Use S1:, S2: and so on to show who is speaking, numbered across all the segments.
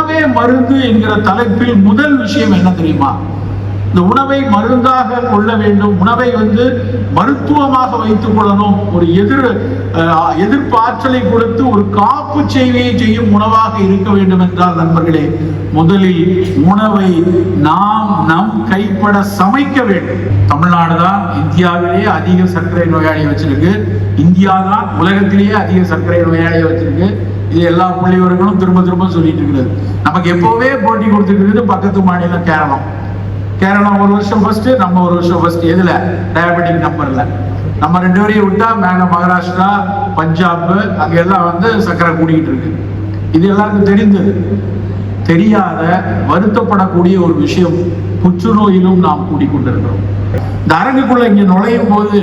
S1: உணவே மருந்து என்கிற தலைப்பில் முதல் விஷயம் என்ன தெரியுமா? இந்த உணவை மருந்தாக கொள்ள வேண்டும், உணவை மருத்துவமாக வைத்துக் கொள்ளணும், ஒரு எதிர்ப்பு ஆற்றலை கொடுத்து ஒரு காப்பு செய்தியை செய்யும் உணவாக இருக்க வேண்டும் என்றால் நண்பர்களே, முதலில் உணவை நாம் நம் கைப்பட சமைக்க வேண்டும். தமிழ்நாடு தான் இந்தியாவிலேயே அதிக சர்க்கரை நோயாளியை வச்சிருக்கு, இந்தியா தான் உலகத்திலேயே அதிக சர்க்கரை நோயாளியை வச்சிருக்கு. இது எல்லா புள்ளிவர்களும் திரும்ப திரும்ப சொல்லிட்டு இருக்கிறது. நமக்கு எப்பவே போட்டி கொடுத்துட்டு இருக்குது பக்கத்து மாநிலம் கேரளம். கேரளம் ஒரு வருஷம் ஃபர்ஸ்ட், நம்ம ஒரு வருஷம் ஃபர்ஸ்ட். எதுல? டயபெட்டிக் நம்பர்ல. நம்ம 2 வரையும் விட்டா மேல மகாராஷ்டிரா, பஞ்சாப் அங்க எல்லாம் சர்க்கரை கூடிக்கிட்டு இருக்கு. இது எல்லாருக்கும் தெரிந்தது. தெரியாத வருத்தப்படக்கூடிய ஒரு விஷயம், புற்றுநோயிலும் நாம் கூடிக்கொண்டிருக்கிறோம். இந்த அரங்குக்குள்ள இங்க நுழையும் போது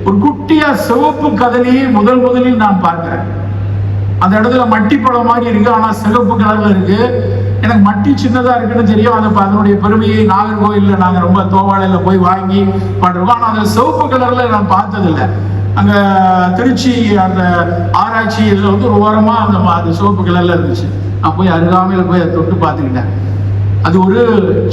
S1: ஒரு குட்டியா சிவப்பு கதலியை முதலில் நான் பார்க்கிறேன். அந்த இடத்துல மட்டி பழம் மாதிரி இருக்கு, ஆனா சிவப்பு கலர்ல இருக்கு. எனக்கு மட்டி சின்னதா இருக்குன்னு தெரியும். அதனுடைய பெருமையை நாகர்கோயில்ல நாங்க ரொம்ப தோவாளையில போய் வாங்கி பண்றோம். ஆனா அந்த சிவப்பு கலர்ல நான் பார்த்ததில்லை. அங்க திருச்சி அந்த ஆராய்ச்சி இதுல ஒரு ஓரமா அந்த சிவப்பு கலர்ல இருந்துச்சு. நான் போய் அருகாமையில போய் அதை தொட்டு பார்த்துக்கிட்டேன். அது ஒரு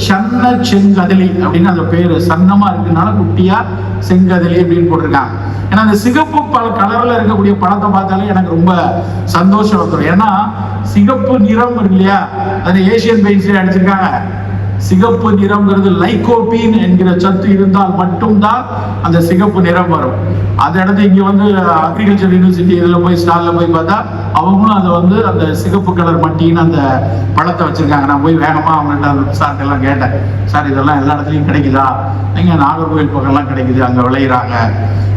S1: சன்ன செங்கதலி அப்படின்னு அந்த பேரு. சன்னமா இருக்குனால குட்டியா செங்கதலி அப்படின்னு போட்டிருக்காங்க. ஏன்னா அந்த சிகப்பு கலர்ல இருக்கக்கூடிய பழத்தை பார்த்தாலே எனக்கு ரொம்ப சந்தோஷம் வந்துடும். ஏன்னா சிகப்பு நிறம் இருக்கு இல்லையா, அது ஏசியன் பெயிண்ட்ஸ்ல அடிச்சிருக்காங்க. சிகப்பு நிறம்ங்கிறது லைகோபீன் என்கிற சத்து இருந்தால் மட்டும்தான் அந்த சிகப்பு நிறம் வரும். அந்த இடத்துல இங்க அக்ரிகல்ச்சர் யூனிவர்சிட்டி இதுல போய் ஸ்டால்ல போய் பார்த்தா அவங்களும் அதை அந்த சிகப்பு கலர் மட்டின்னு அந்த பழத்தை வச்சிருக்காங்க. நான் போய் வேகமா அவங்கள்ட்ட அந்த சார்ட்ட எல்லாம் கேட்டேன், சார் இதெல்லாம் எல்லா இடத்துலயும் கிடைக்குதா? நீங்க நாகர்கோவில் பக்கம்லாம் கிடைக்குது, அங்க விளையிறாங்க.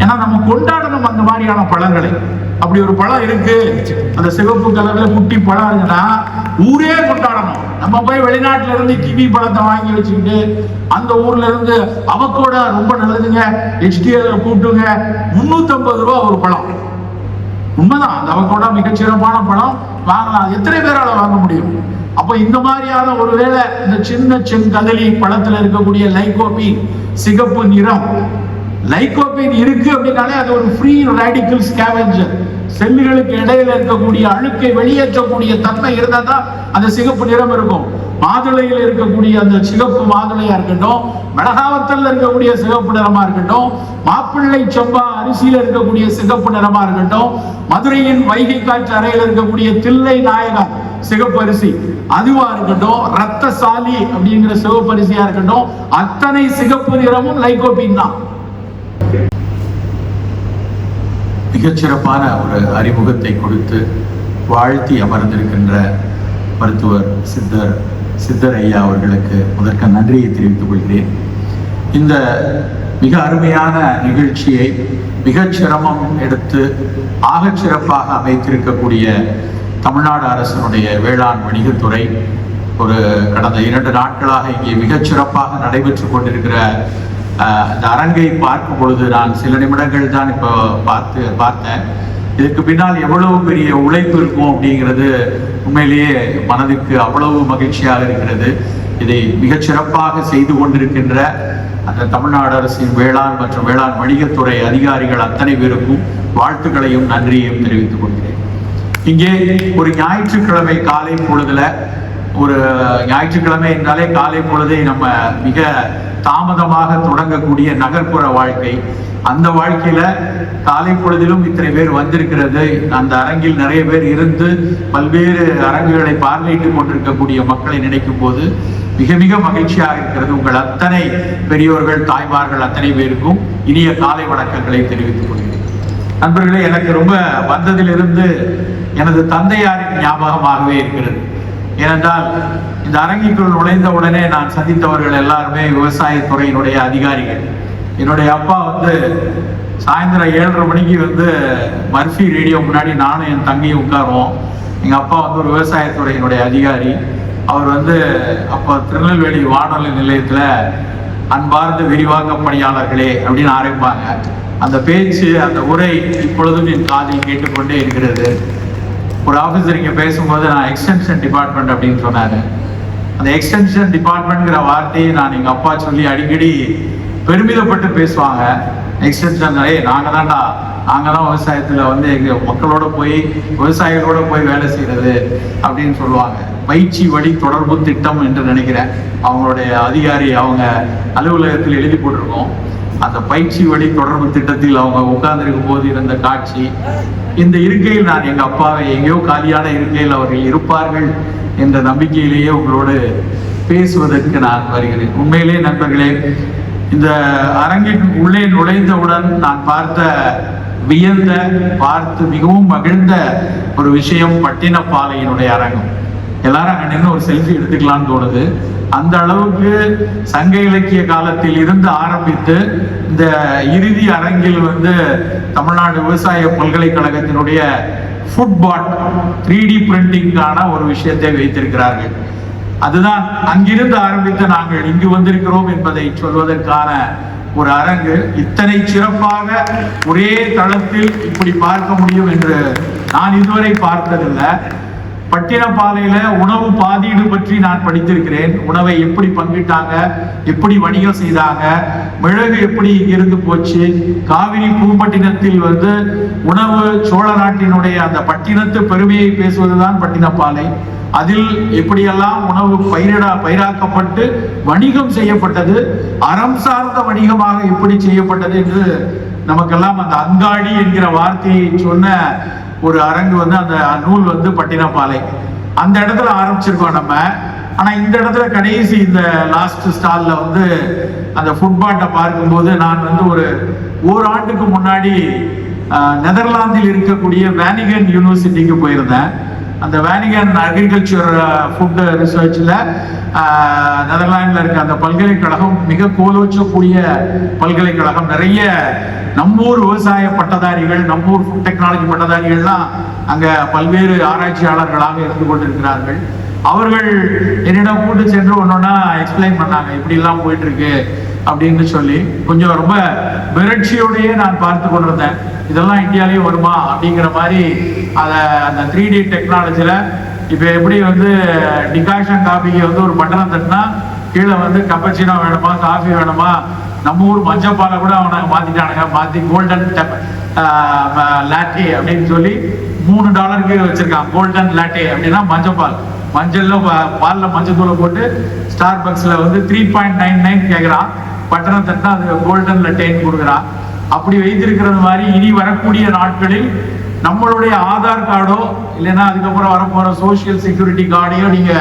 S1: ஏன்னா நம்ம கொண்டாடணும் அந்த மாதிரியான பழங்களை. அப்படி ஒரு பழம் இருக்கு, அந்த சிவப்பு கலர்ல குட்டி பழம் இருக்குன்னா ஊரே கொண்டாடணும். நம்ம போய் வெளிநாட்டுல இருந்து கிவி பழத்தை வாங்கி வச்சுக்கிட்டு அந்த ஊர்ல இருந்து அவக்கோடா ரொம்ப நல்லதுங்க, HDL கூட்டுங்க, 350 ரூபா ஒரு பழம். உண்மைதான், அந்த அவக்கோடா மிகச்சிறப்பான பழம், வாங்கலாம். எத்தனை பேரால வாங்க முடியும்? அப்ப இந்த மாதிரியான ஒருவேளை இந்த சின்ன செங்கதலி பழத்துல இருக்கக்கூடிய லைகோபீன், சிகப்பு நிறம், லைகோபீன் இருக்கு அப்படின்னாலே அது ஒரு ஃப்ரீ ரேடிக்கல் ஸ்கேவெஞ்சர். செல்லுகளுக்கு இடையில இருக்கக்கூடிய அழுக்கை வெளியேற்றக்கூடிய தன்மை இருந்தா தான் அந்த சிகப்பு நிறம் இருக்கும். மாதுளையில் இருக்கக்கூடிய அந்த சிகப்பு மாதுளையா இருக்கட்டும், மிளகாவத்தல்ல இருக்கக்கூடிய சிகப்பு நிறமா இருக்கட்டும், மாப்பிள்ளை சம்பா அரிசியில இருக்கக்கூடிய சிகப்பு நிறமா இருக்கட்டும், மதுரையின் வைகை காற்று அறையில் இருக்கக்கூடிய தில்லை நாயகம் சிகப்பு அரிசி அதுவா இருக்கட்டும், ரத்தசாலி அப்படிங்கிற சிவப்பு அரிசியா இருக்கட்டும், அத்தனை சிகப்பு நிறமும் லைகோபீன் தான். மிகச்சிறப்பான ஒரு அறிமுகத்தை கொடுத்து வாழ்த்தி அமர்ந்திருக்கின்ற மருத்துவர் சித்தர் ஐயா அவர்களுக்கு முதற்க நன்றியை தெரிவித்துக் கொள்கிறேன். இந்த மிக அருமையான நிகழ்ச்சியை மிகச் சிரமம் எடுத்து ஆகச் சிறப்பாக அமைத்திருக்கக்கூடிய தமிழ்நாடு அரசினுடைய வேளாண் வணிகத்துறை ஒரு கடந்த 2 நாட்களாக இங்கே மிகச் சிறப்பாக நடைபெற்றுக் கொண்டிருக்கிற இந்த அரங்கை பார்க்கும் பொழுது நான் சில நிமிடங்கள் தான் இப்போ பார்த்தேன். இதுக்கு பின்னால் எவ்வளவு பெரிய உழைப்பு இருக்கும் அப்படிங்கிறது உண்மையிலேயே மனதுக்கு அவ்வளவு மகிழ்ச்சியாக இருக்கிறது. இதை மிகச் சிறப்பாக செய்து கொண்டிருக்கின்ற அந்த தமிழ்நாடு அரசின் வேளாண் மற்றும் வேளாண் வணிகத்துறை அதிகாரிகள் அத்தனை பேருக்கும் வாழ்த்துக்களையும் நன்றியையும் தெரிவித்துக் கொள்கிறேன். இங்கே ஒரு ஞாயிற்றுக்கிழமை காலை பொழுதுல, ஒரு ஞாயிற்றுக்கிழமை என்றாலே காலை பொழுதை நம்ம மிக தாமதமாக தொடங்கக்கூடிய நகர்ப்புற வாழ்க்கை, அந்த வாழ்க்கையில காலை பொழுதிலும் இத்தனை பேர் வந்திருக்கிறது. அந்த அரங்கில் நிறைய பேர் இருந்து பல்வேறு அரங்குகளை பார்வையிட்டுக் கொண்டிருக்கக்கூடிய மக்களை நினைக்கும் போது மிக மிக மகிழ்ச்சியாக இருக்கிறது. உங்கள் அத்தனை பெரியோர்கள், தாய்மார்கள் அத்தனை பேருக்கும் இனிய காலை வணக்கங்களை தெரிவித்துக் கொள்கிறேன். நண்பர்களே, எனக்கு ரொம்ப வந்ததிலிருந்து எனது தந்தையாரின் ஞாபகமாகவே இருக்கிறது. ஏனென்றால் இந்த அரங்கிற்குள் நுழைந்த உடனே நான் சந்தித்தவர்கள் எல்லாருமே விவசாயத்துறையினுடைய அதிகாரிகள். என்னுடைய அப்பா சாயந்தரம் 7:30 மணிக்கு மர்ஃபி ரேடியோ முன்னாடி நானும் என் தங்கையும் உட்காருவோம். எங்கள் அப்பா ஒரு விவசாயத்துறையினுடைய அதிகாரி. அவர் அப்போ திருநெல்வேலி வானொலி நிலையத்தில் அன்பார்ந்த விரிவாக்க பணியாளர்களே அப்படின்னு ஆரம்பிப்பாங்க. அந்த பேச்சு, அந்த உரை இப்பொழுதும் என் காதில் கேட்டுக்கொண்டே இருக்கிறது. ஒரு ஆஃபீஸர் இங்கே பேசும்போது நான் எக்ஸ்டென்ஷன் டிபார்ட்மெண்ட் அப்படின்னு சொன்னார். அந்த எக்ஸ்டென்ஷன் டிபார்ட்மெண்ட்ங்கிற வார்த்தையை நான் எங்கள் அப்பா சொல்லி அடிக்கடி பெருமிதப்பட்டு பேசுவாங்க. எக்ஸ்டென்ஷன் நாங்கள் தான் விவசாயத்தில் எங்கள் மக்களோட போய் விவசாயிகளோட போய் வேலை செய்கிறது அப்படின்னு சொல்லுவாங்க. பயிற்சி வழி தொடர்பு திட்டம் என்று நினைக்கிறேன். அவங்களுடைய அதிகாரி அவங்க அலுவலகத்தில் எழுதி போட்டிருக்கோம். அந்த பயிற்சி வழி தொடர்பு திட்டத்தில் அவங்க உட்கார்ந்திருக்கும் போது இருந்த காட்சி, இந்த இருக்கையில் நான் எங்கள் அப்பாவை எங்கேயோ காலியான இருக்கையில் அவர்கள் இருப்பார்கள் என்ற நம்பிக்கையிலேயே உங்களோடு பேசுவதற்கு நான் வருகிறேன். உண்மையிலே நண்பர்களே, இந்த அரங்கின் உள்ளே நுழைந்தவுடன் நான் பார்த்து மிகவும் மகிழ்ந்த ஒரு விஷயம் பட்டினப்பாலையினுடைய அரங்கம். எல்லாரும் அங்கே நின்று ஒரு செல்ஃபி எடுத்துக்கலாம்னு தோணுது. அந்த அளவுக்கு சங்க இலக்கிய காலத்தில் இருந்து ஆரம்பித்து இந்த இறுதி அரங்கில் தமிழ்நாடு விவசாய பல்கலைக்கழகத்தினுடைய ஃபுட்பாட் 3D பிரிண்டிங்கான ஒரு விஷயத்தை வைத்திருக்கிறார்கள். அதுதான் அங்கிருந்து ஆரம்பித்து நாங்கள் இங்கு வந்திருக்கிறோம் என்பதை சொல்வதற்கான ஒரு அரங்கு. இத்தனை சிறப்பாக ஒரே தளத்தில் இப்படி பார்க்க முடியும் என்று நான் இதுவரை பார்த்ததில்லை. பட்டினப்பாலையில உணவு பாதீடு பற்றி நான் படித்திருக்கிறேன். உணவை எப்படி பங்கிட்டாங்க, எப்படி வணிகம் செய்தாங்க, மிளகு எப்படி இருந்து போச்சு, காவிரி பூம்பட்டினத்தில் உணவு சோழ நாட்டினுடைய அந்த பட்டினத்து பெருமையை பேசுவதுதான் பட்டினப்பாலை. அதில் எப்படியெல்லாம் உணவு பயிராக்கப்பட்டு வணிகம் செய்யப்பட்டது, அறம் சார்ந்த வணிகமாக எப்படி செய்யப்பட்டது என்று நமக்கெல்லாம் அந்த அங்காடி என்கிற வார்த்தையை சொன்ன ஒரு அரங்கு அந்த நூல் பட்டினப்பாலை. அந்த இடத்துல ஆரம்பிச்சிருக்கோம் நம்ம. ஆனா இந்த இடத்துல கடைசி இந்த லாஸ்ட் ஸ்டால்ல அந்த ஃபுட்பாட்டை பார்க்கும்போது நான் ஒரு ஓராண்டுக்கு முன்னாடி நெதர்லாந்தில் இருக்கக்கூடிய வேனிகன் யூனிவர்சிட்டிக்கு போயிருந்தேன். அந்த வேனிகன் அக்ரிகல்ச்சர் ஃபுட் ரிசர்ச்ல நெதர்லாண்டில் இருக்க அந்த பல்கலைக்கழகம் மிக கோலோச்சக்கூடிய பல்கலைக்கழகம். நிறைய நம்மூர் விவசாய பட்டதாரிகள், நம்மூர் ஃபுட் டெக்னாலஜி பட்டதாரிகள்லாம் அங்க பல்வேறு ஆராய்ச்சியாளர்களாக இருந்து கொண்டிருக்கிறார்கள். அவர்கள் என்னிடம் கூட்டு சென்று ஒன்னொன்னா எக்ஸ்பிளைன் பண்ணாங்க, இப்படி எல்லாம் போயிட்டு இருக்கு அப்படின்னு சொல்லி. கொஞ்சம் ரொம்ப மிரட்சியோடையே நான் பார்த்து கொண்டிருந்தேன். இதெல்லாம் இந்தியாலேயும் வருமா அப்படிங்கிற மாதிரி. அந்த 3D டெக்னாலஜில இப்ப எப்படி டிகாஷன் காஃபிக்கு ஒரு பட்டனம் தட்டினா கீழே கப்பச்சினோ வேணுமா, காஃபி வேணுமா, நம்ம ஊர் மஞ்சப்பாலை கூட அவனை மாத்திட்டானுங்க. மாத்தி கோல்டன் லாட்டே அப்படின்னு சொல்லி $3 வச்சிருக்கான். கோல்டன் லாட்டே அப்படின்னா மஞ்சப்பால், மஞ்சள்ல பால்ல மஞ்சத்தூளை போட்டு ஸ்டார் பக்ஸ்ல 3.99 கேட்கிறான். பட்டணம் தட்டினா அது கோல்டன் லாட்டேன்னு கொடுக்குறான். அப்படி வைத்திருக்கிறது மாதிரி இனி வரக்கூடிய நாட்களில் நம்மளுடைய ஆதார் கார்டோ இல்லைன்னா அதுக்கப்புறம் வரப்போற சோசியல் செக்யூரிட்டி கார்டையோ நீங்க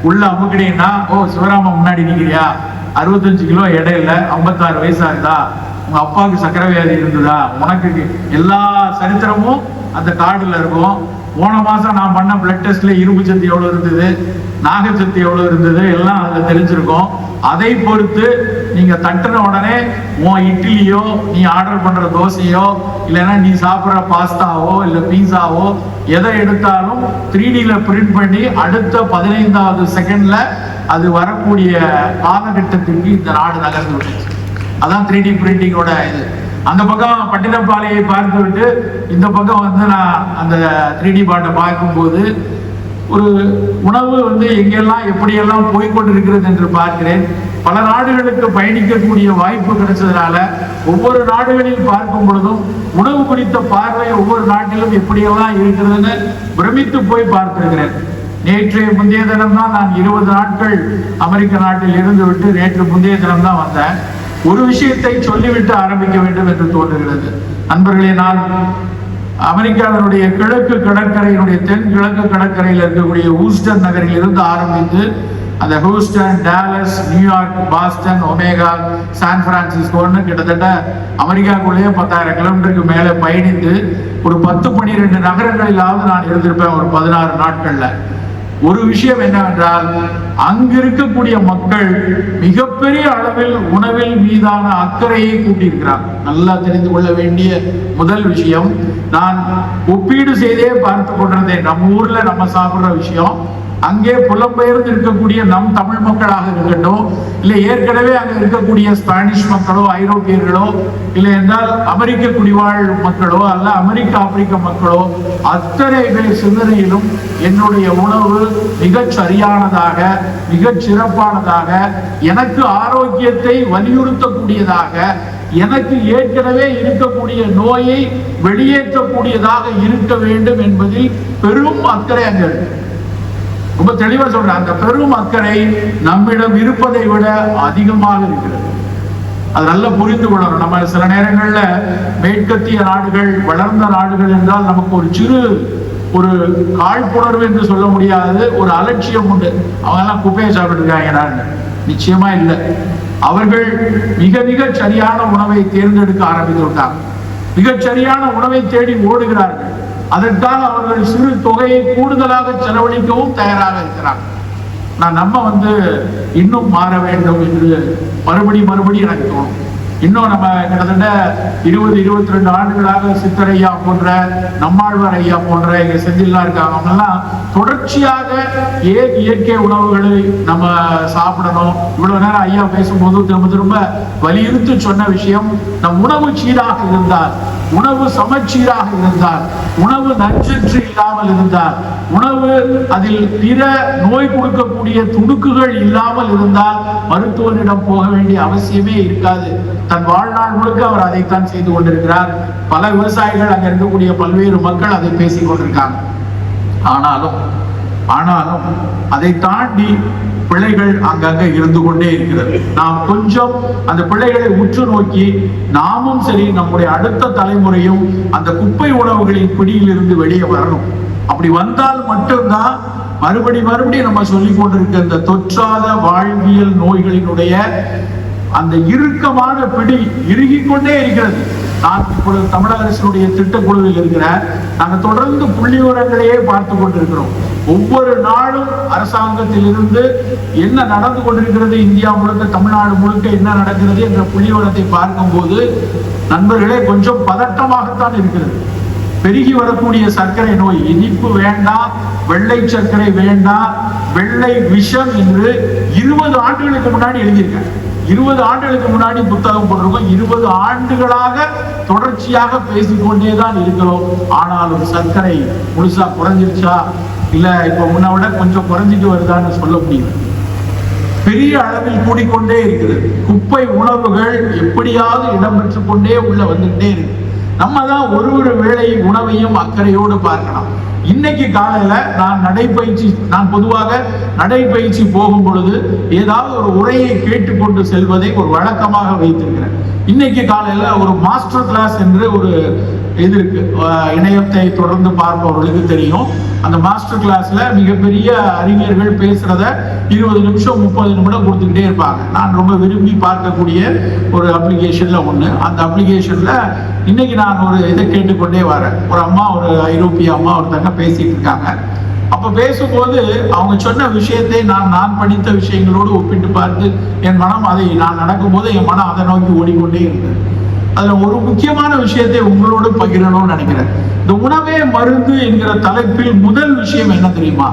S1: உள்ள அமுக்கினீங்கன்னா, ஓ சிவராம முன்னாடி நிக்கிறியா, 65 கிலோ எடை இல்லை, 56 வயசு ஆகுதா, உங்க அப்பாவுக்கு சக்கரை வியாதி இருந்ததா, உனக்கு எல்லா சரித்திரமும் அந்த கார்டுல இருக்கும். போன மாசம் நான் பண்ண பிளட் டெஸ்ட்ல இரும்பு சத்து எவ்வளவு இருந்தது, நாகச்சத்து எவ்வளவு இருந்தது எல்லாம் அதுல தெரிஞ்சிருக்கும். அதை பொறுத்து நீங்க தட்டுன உடனே உன் இட்லியோ, நீ ஆர்டர் பண்ற தோசையோ, இல்லைன்னா நீ சாப்பிட்ற பாஸ்தாவோ இல்ல பீஸாவோ எதை எடுத்தாலும் 3Dல பிரிண்ட் பண்ணி அடுத்த 15வது செகண்ட்ல அது வரக்கூடிய காலகட்டத்திற்கு இந்த நாடு நகர்ந்து விட்டுச்சு. அதான் 3D பிரிண்டிங்கோட இது. அந்த பக்கம் பட்டினப்பாலையை பார்த்து விட்டு இந்த பக்கம் நான் அந்த 3D பாட்டை பார்க்கும்போது ஒரு உணவு எங்கெல்லாம் எப்படியெல்லாம் போய்கொண்டிருக்கிறது என்று பார்க்கிறேன். பல நாடுகளுக்கு பயணிக்கக்கூடிய வாய்ப்பு கிடைச்சதுனால ஒவ்வொரு நாடுகளில் பார்க்கும் பொழுதும் உணவு குறித்த பார்வை ஒவ்வொரு நாட்டிலும் எப்படியெல்லாம் இருக்கிறதுன்னு பிரமித்து போய் பார்த்திருக்கிறேன். நேற்றைய முந்தைய தினம் தான் நான் 20 நாட்கள் அமெரிக்க நாட்டில் இருந்து விட்டு நேற்று முந்தைய தினம் தான் வந்தேன். ஒரு விஷயத்தை சொல்லிவிட்டு ஆரம்பிக்க வேண்டும் என்று தோன்றுகிறது. நண்பர்களே, நான் அமெரிக்காவினுடைய கிழக்கு கடற்கரையினுடைய தென் கிழக்கு கடற்கரையில் இருக்கக்கூடிய ஹூஸ்டன் நகரில் இருந்து ஆரம்பித்து அந்த Houston, Dallas, New York, Boston, Omaha, San பிரான்சிஸ்கோன்னு கிட்டத்தட்ட அமெரிக்காக்குள்ளேயே 10,000 கிலோமீட்டருக்கு மேலே பயணித்து ஒரு 10-12 நகரங்களிலாவது நான் இருந்திருப்பேன் ஒரு 16 நாட்கள்ல. ஒரு விஷயம் என்னவென்றால், அங்கு இருக்கக்கூடிய மக்கள் மிகப்பெரிய அளவில் உணவில் மீதான அக்கறையை கூட்டியிருக்கிறார். நல்லா தெரிந்து கொள்ள வேண்டிய முதல் விஷயம், நான் ஒப்பீடு செய்தே பார்த்து கொண்டிருந்தேன். நம்ம ஊர்ல நம்ம சாப்பிடுற விஷயம் அங்கே புலம்பெயர்ந்து இருக்கக்கூடிய நம் தமிழ் மக்களாக இருக்கட்டும், இல்லை ஏற்கனவே அங்கே இருக்கக்கூடிய ஸ்பானிஷ் மக்களோ, ஐரோப்பியர்களோ, இல்லை என்றால் அமெரிக்க குடிவாழ் மக்களோ, அல்ல அமெரிக்க ஆப்பிரிக்க மக்களோ, அத்தனை பேர் சிந்தனையிலும் என்னுடைய உணவு மிகச் சரியானதாக, மிகச் சிறப்பானதாக, எனக்கு ஆரோக்கியத்தை வலியுறுத்தக்கூடியதாக, எனக்கு ஏற்கனவே இருக்கக்கூடிய நோயை வெளியேற்றக்கூடியதாக இருக்க வேண்டும் என்பதில் பெரும் அக்கறை அங்கே இருக்கு. ரொம்ப தெளிவா சொல்றேன். அந்த பெரும் அக்கறை நம்மிடம் இருப்பதை விட அதிகமாக இருக்கிறது. அது நல்லா புரிந்து கொள்ளணும். நம்ம சில நேரங்கள்ல மேற்கத்திய நாடுகள், வளர்ந்த நாடுகள் என்றால் நமக்கு ஒரு சிறு ஒரு காழ்ப்புணர்வு என்று சொல்ல முடியாது, ஒரு அலட்சியம் உண்டு. அவங்க எல்லாம் குப்பையை சாப்பிட்டு இருக்காங்க. நிச்சயமா இல்லை. அவர்கள் மிக மிக சரியான உணவை தேர்ந்தெடுக்க ஆரம்பித்து விட்டார். மிகச் சரியான உணவை தேடி ஓடுகிறார்கள். அதற்காக அவர்கள் சிறு தொகையை கூடுதலாக செலவழிக்கவும் தயாராக இருக்கிறார். நம்ம இன்னும் மாற வேண்டும் என்று மறுபடி எனக்கு தோணும். இன்னும் நம்ம கிட்டத்தட்ட 20-22 ஆண்டுகளாக சித்தரையா போன்ற, நம்மாழ்வார் ஐயா போன்ற இங்க செஞ்சிலாம் இருக்காங்க. அவங்கெல்லாம் தொடர்ச்சியாக இயற்கை உணவுகளை நம்ம சாப்பிடணும். இவ்வளவு நேரம் ஐயா பேசும்போது திரும்ப வலியுறுத்தி சொன்ன விஷயம், நம் உணவு சீராக இருந்தால், உணவு சமச்சீராக இருந்தால், உணவு நஞ்சற்று இல்லாமல் இருந்தால், உணவு அதில் பிற நோய் கொடுக்கக்கூடிய துணுக்குகள் இல்லாமல் இருந்தால் மருத்துவனிடம் போக வேண்டிய அவசியமே இருக்காது. தன் வாழ்நாள் முழுக்க அவர் அதைத்தான் செய்து கொண்டிருக்கிறார். பல விவசாயிகள், அங்க இருக்கக்கூடிய பல்வேறு மக்கள் அதை பேசிக் கொண்டிருக்காங்க. ஆனாலும் அதை தாண்டி பிழைகள் அங்கங்க இருந்து கொண்டே இருக்கிறது. நாம் கொஞ்சம் அந்த பிழைகளை உற்று நோக்கி நாமும் சரி, நம்முடைய அடுத்த தலைமுறையும் அந்த குப்பை உணவுகளின் பிடியில் இருந்து வெளியே வரணும். அப்படி வந்தால் மட்டும்தான் மறுபடி நம்ம சொல்லிக் கொண்டிருக்க இந்த தொற்றாத வாழ்வியல் நோய்களினுடைய அந்த இறுக்கமான பிடி இறுகிக் கொண்டே இருக்கிறது. நான் இப்பொழுது தமிழக அரசினுடைய திட்டக்குழுவில் இருக்கிறேன். நாங்கள் தொடர்ந்து புள்ளி விவரங்களையே பார்த்து கொண்டிருக்கிறோம். ஒவ்வொரு நாளும் அரசாங்கத்தில் இருந்து என்ன நடந்து கொண்டிருக்கிறது, இந்தியா முழுக்க, தமிழ்நாடு முழுக்க என்ன நடக்கிறது என்ற புள்ளி விவரத்தை பார்க்கும்போது நண்பர்களே கொஞ்சம் பதட்டமாகத்தான் இருக்கிறது. பெருகி வரக்கூடிய சர்க்கரை நோய், இனிப்பு வேண்டாம், வெள்ளை சர்க்கரை வேண்டாம், வெள்ளை விஷம் என்று 20 ஆண்டுகளுக்கு முன்னாடி எழுதியிருக்கேன். 20 ஆண்டுகளுக்கு முன்னாடி புத்தகம் போட்டிருக்கோம். 20 ஆண்டுகளாக தொடர்ச்சியாக பேசிக்கொண்டேதான் இருக்கிறோம். ஆனாலும் சர்க்கரை முழுசா குறைஞ்சிருச்சா, இல்ல இப்ப முன்ன விட கொஞ்சம் குறைஞ்சிட்டு வருதான்னு சொல்ல முடியும். பெரிய அளவில் கூடிக்கொண்டே இருக்கிறது. குப்பை உணவுகள் எப்படியாவது இடம்பெற்றுக் கொண்டே உள்ள வந்துட்டே இருக்கு. நம்ம தான் ஒரு வேளை உணவையும் அக்கறையோடு பார்க்கலாம். இன்னைக்கு காலையில நான் பொதுவாக நடைப்பயிற்சி போகும் பொழுது ஏதாவது ஒரு உரையை கேட்டுக்கொண்டு செல்வதை ஒரு வழக்கமாக வைத்திருக்கிறேன். இன்னைக்கு காலையில ஒரு மாஸ்டர் கிளாஸ் என்று ஒரு இது இருக்கு, இணையத்தை தொடர்ந்து பார்ப்பவர்களுக்கு தெரியும். அந்த மாஸ்டர் கிளாஸ்ல மிகப்பெரிய அறிஞர்கள் பேசுறத 20 நிமிஷம் 30 நிமிடம் கொடுத்துக்கிட்டே இருப்பாங்க. நான் ரொம்ப விரும்பி பார்க்கக்கூடிய ஒரு அப்ளிகேஷன்ல ஒண்ணு. அந்த அப்ளிகேஷன்ல இன்னைக்கு நான் ஒரு இதை கேட்டுக்கொண்டே வரேன். ஒரு அம்மா, ஒரு ஐரோப்பிய அம்மா ஒருத்தங்க பேசிட்டு இருக்காங்க. அப்ப பேசும்போது அவங்க சொன்ன விஷயத்தை நான் படித்த விஷயங்களோடு ஒப்பிட்டு பார்த்து என் மனம் நான் நடக்கும்போது என் மனம் அதை நோக்கி ஓடிக்கொண்டே இருந்தது. அதுல ஒரு முக்கியமான விஷயத்தை உங்களோடு பகிரணும்னு நினைக்கிறேன். இந்த உணவே மருந்து என்கிற தலைப்பில் முதல் விஷயம் என்ன தெரியுமா?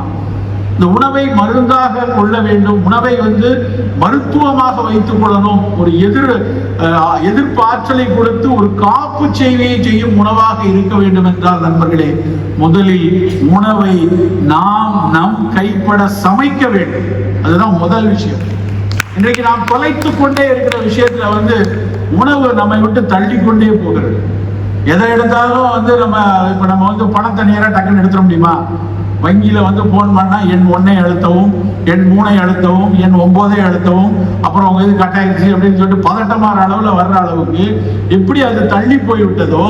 S1: இந்த உணவை மருந்தாக கொள்ள வேண்டும், உணவை மருத்துவமாக வைத்துக் கொள்ளணும், ஒரு எதிர்ப்பாற்றலை கொடுத்து ஒரு காப்பு செய்தியை செய்யும் உணவாக இருக்க வேண்டும் என்றால் நண்பர்களே, முதலில் உணவை நாம் நம் கைப்பட சமைக்க வேண்டும். அதுதான் முதல் விஷயம். இன்றைக்கு நாம் தொலைத்துக் கொண்டே இருக்கிற விஷயத்துல உணவு நம்மை விட்டு தள்ளி கொண்டே போகிறது. எதை எடுத்தாலும் நம்ம பணத்தை நேரா டக்குன்னு எடுத்துட முடியுமா? வங்கியில போன் பண்ணா எண் 1 அழுத்தவும், எண் 3 அழுத்தவும், எண் 9 அழுத்தவும், அப்புறம் உங்க இது கட்டாயிடுச்சு அப்படின்னு சொல்லிட்டு பதட்டமான அளவுல வர்ற அளவுக்கு எப்படி அது தள்ளி போய்விட்டதோ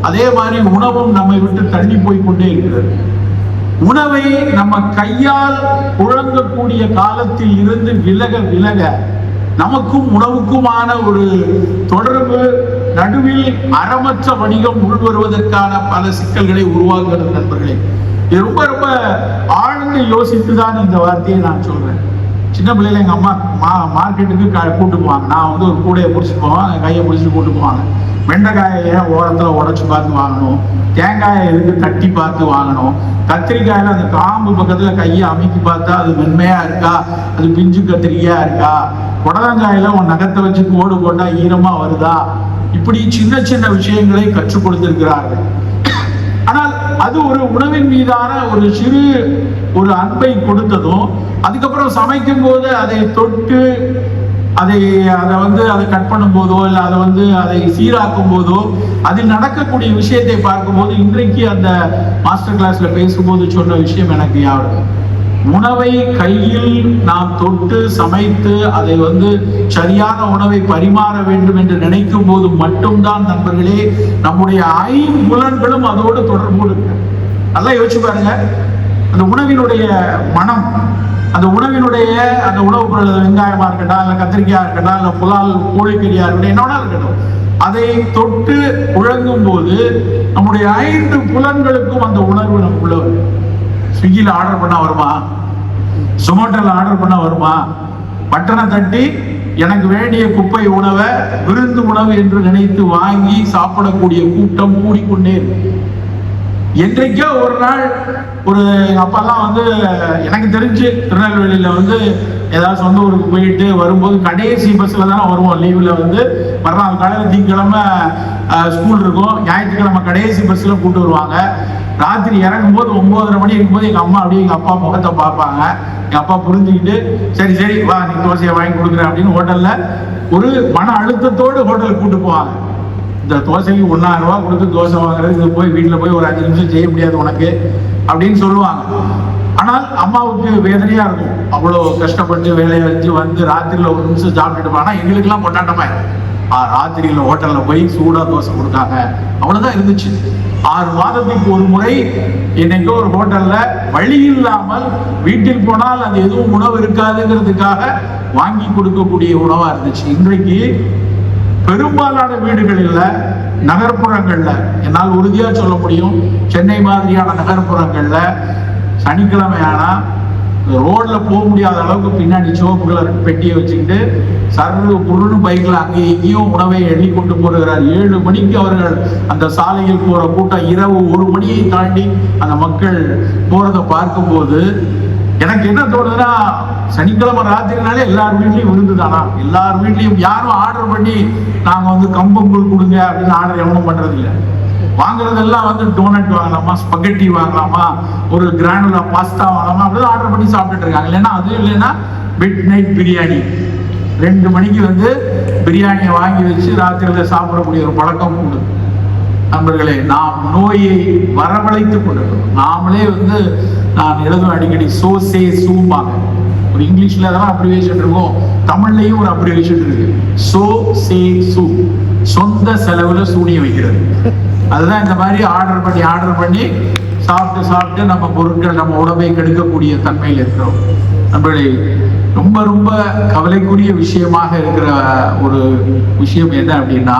S1: அதே மாதிரி உணவும் நம்மை விட்டு தள்ளி போய் கொண்டே இருக்கிறது. உணவை நம்ம கையால் புழங்கக்கூடிய காலத்தில் இருந்து விலக நமக்கும் உணவுக்குமான ஒரு தொடர்பு, நடுவில் அறமற்ற வணிகம் உள்வருவதற்கான பல சிக்கல்களை உருவாக்குகிறது நண்பர்களே. இது ரொம்ப ஆழ்ந்து யோசித்துதான் இந்த வார்த்தையை நான் சொல்றேன். சின்ன பிள்ளைல எங்க அம்மா மார்க்கெட்டுக்கு கூட்டு போவாங்க. நான் ஒரு கூடையை பிடிச்சிட்டு போவேன், கையை பிடிச்சிட்டு கூட்டு போவாங்க. வெண்டைக்காயை ஏன் ஓரத்தில் உடைச்சு பார்த்து வாங்கணும், தேங்காயை எதுக்கு தட்டி பார்த்து வாங்கணும், கத்திரிக்காயில அந்த காம்பு பக்கத்தில் கையை அமைக்கி பார்த்தா அது மென்மையா இருக்கா, அது பிஞ்சு கத்திரிக்காயா இருக்கா, புடலங்காயில உன் நகத்தை வச்சு கோடு போட்டா ஈரமா வருதா, இப்படி சின்ன சின்ன விஷயங்களை கற்றுக் கொடுத்திருக்கிறார்கள். ஆனால் அது ஒரு உணவின் மீதான ஒரு சிறு அன்பை கொடுத்ததும், அதுக்கப்புறம் சமைக்கும் போது அதை தொட்டு அதை கட் பண்ணும் போதோ இல்லை அதை சீராக்கும் போதோ அதில் நடக்கக்கூடிய விஷயத்தை பார்க்கும்போது, இன்றைக்கு அந்த மாஸ்டர் கிளாஸ்ல பேசும்போது சொன்ன விஷயம் எனக்கு யாரும் உணவை கையில் நாம் தொட்டு சமைத்து அதை சரியான உணவை பரிமாற வேண்டும் என்று நினைக்கும் போது மட்டும்தான் நண்பர்களே நம்முடைய ஐம்புலன்களும் அதோடு தொடர்பு இருக்கு. நல்லா யோசிச்சு பாருங்க. அந்த உணவினுடைய மனம், அந்த உணவினுடைய அந்த உணவுப் பொருள், வெங்காயமா இருக்கட்டும், இல்லை கத்திரிக்காயா இருக்கட்டும், இல்லை புலால் கோழிக்கறியா இருக்கட்டும், என்ன இருக்கட்டும், அதை தொட்டு உழங்கும் போது நம்முடைய 5 புலன்களுக்கும் அந்த உணர்வு நமக்குள்ள வரும். ஸ்விக்கியில் ஆர்டர் பண்ணா வருமா? ஜொமேட்டோல ஆர்டர் பண்ணா வருமா? பட்டனை தட்டி எனக்கு வேண்டிய குப்பை உணவை விருந்து உணவு என்று நினைத்து வாங்கி சாப்பிடக்கூடிய கூட்டம் கூடிக்கொண்டே இருக்கு. என்றைக்கோ ஒரு நாள் எங்க அப்பாலாம் எனக்கு தெரிஞ்சு திருநெல்வேலியில ஏதாவது சொந்த ஊருக்கு போயிட்டு வரும்போது கடைசி பஸ்ல தானே வருவோம். லீவ்ல மறுநாள் காலையில் திங்கக்கிழமை ஸ்கூல் இருக்கும், ஞாயிற்றுக்கிழமை கடைசி பஸ்ல கூப்பிட்டு வருவாங்க. ராத்திரி இறங்கும் போது 9:30 மணி இருக்கும்போது எங்க அம்மா அப்படியே எங்க அப்பா முகத்தை பார்ப்பாங்க. எங்க அப்பா புரிஞ்சுக்கிட்டு சரி சரி வா நீ தோசையை வாங்கி கொடுக்குறேன் அப்படின்னு ஹோட்டல்ல ஒரு மன அழுத்தத்தோடு ஹோட்டலுக்கு கூப்பிட்டு போவாங்க. இந்த தோசைக்கு 1000 ரூபா கொடுத்து தோசை வாங்குறது போய் வீட்டில் போய் ஒரு 5 நிமிஷம் செய்ய முடியாது உனக்கு அப்படின்னு சொல்லுவாங்க. ஆனால் அம்மாவுக்கு வேதனையா இருக்கும். அவ்வளோ கஷ்டப்பட்டு வேலையை வச்சு ராத்திரியில் ஒரு நிமிஷம் சாப்பிட்டுட்டு போனா எங்களுக்கெல்லாம் கொண்டாட்டமா ராத்திரியில் ஹோட்டல்ல போய் சூடா தோசை கொடுத்தாங்க. அவ்வளவுதான் இருந்துச்சு. 6 மாதத்துக்கு ஒரு முறை என்னைக்கோ ஒரு ஹோட்டல்ல வழி இல்லாமல் வீட்டில் போனால் அது எதுவும் உணவு இருக்காதுங்கிறதுக்காக வாங்கி கொடுக்கக்கூடிய உணவா இருந்துச்சு. இன்றைக்கு பெரும்பாலான வீடுகளில் நகர்ப்புறங்கள்ல என்னால் உறுதியா சொல்ல முடியும், சென்னை மாதிரியான நகர்ப்புறங்கள்ல சனிக்கிழமை ஆனா ரோட்ல போக முடியாத அளவுக்கு பின்னாடி சிவப்பு கலர் பெட்டியை வச்சுக்கிட்டு சர்வ பொருள்னு பைக்ல அங்கேயும் இங்கேயும் உணவை எண்ணி கொண்டு போகிறார். 7 மணிக்கு அவர்கள் அந்த சாலையில் போற கூட்டம் இரவு 1 மணியை தாண்டி அந்த மக்கள் போறதை பார்க்கும் போது எனக்கு என்ன தோணுதுன்னா, சனிக்கிழமை ராத்திரினாலே எல்லார் வீட்லயும் விருந்துதானா? எல்லார் வீட்லயும் யாரும் ஆர்டர் பண்ணி நாங்க கம்பங்கூழ் கொடுங்க அப்படின்னு ஆர்டர் எவனும் பண்றது இல்லை. வாங்குறதெல்லாம் டோனட் வாங்கலாமா, ஸ்பகெட்டி வாங்கலாமா, ஒரு கிரானுலா பாஸ்தா வாங்கலாமா அப்படின்னு ஆர்டர் பண்ணி சாப்பிட்டுட்டு இருக்காங்க. இல்லைன்னா அது இல்லைன்னா மிட் நைட் பிரியாணி 2 மணிக்கு பிரியாணியை வாங்கி வச்சு ராத்திரியில் சாப்பிடக்கூடிய ஒரு பழக்கம் உண்டு. நண்பர்களே, நாம் நோயை வரவழைத்துக் கொண்டிருக்கிறோம். நாமளே நான் எழுதும் அடிக்கடி சோசே சூம்பாங்க. ஒரு இங்கிலீஷ்ல அதெல்லாம் அப்ரிவேஷன் இருக்கும், தமிழ்லையும் ஒரு அப்ரிவேஷன் இருக்கு. சோ சே சூ, சொந்த செலவுல சூனிய வைக்கிறது. அதுதான் இந்த மாதிரி ஆர்டர் பண்ணி சாப்பிட்டு நம்ம பொருட்கள் நம்ம உடம்பை கெடுக்கக்கூடிய தன்மையில் இருக்கிறோம். நம்மளே ரொம்ப ரொம்ப கவலைக்குரிய விஷயமாக இருக்கிற ஒரு விஷயம் என்ன அப்படின்னா,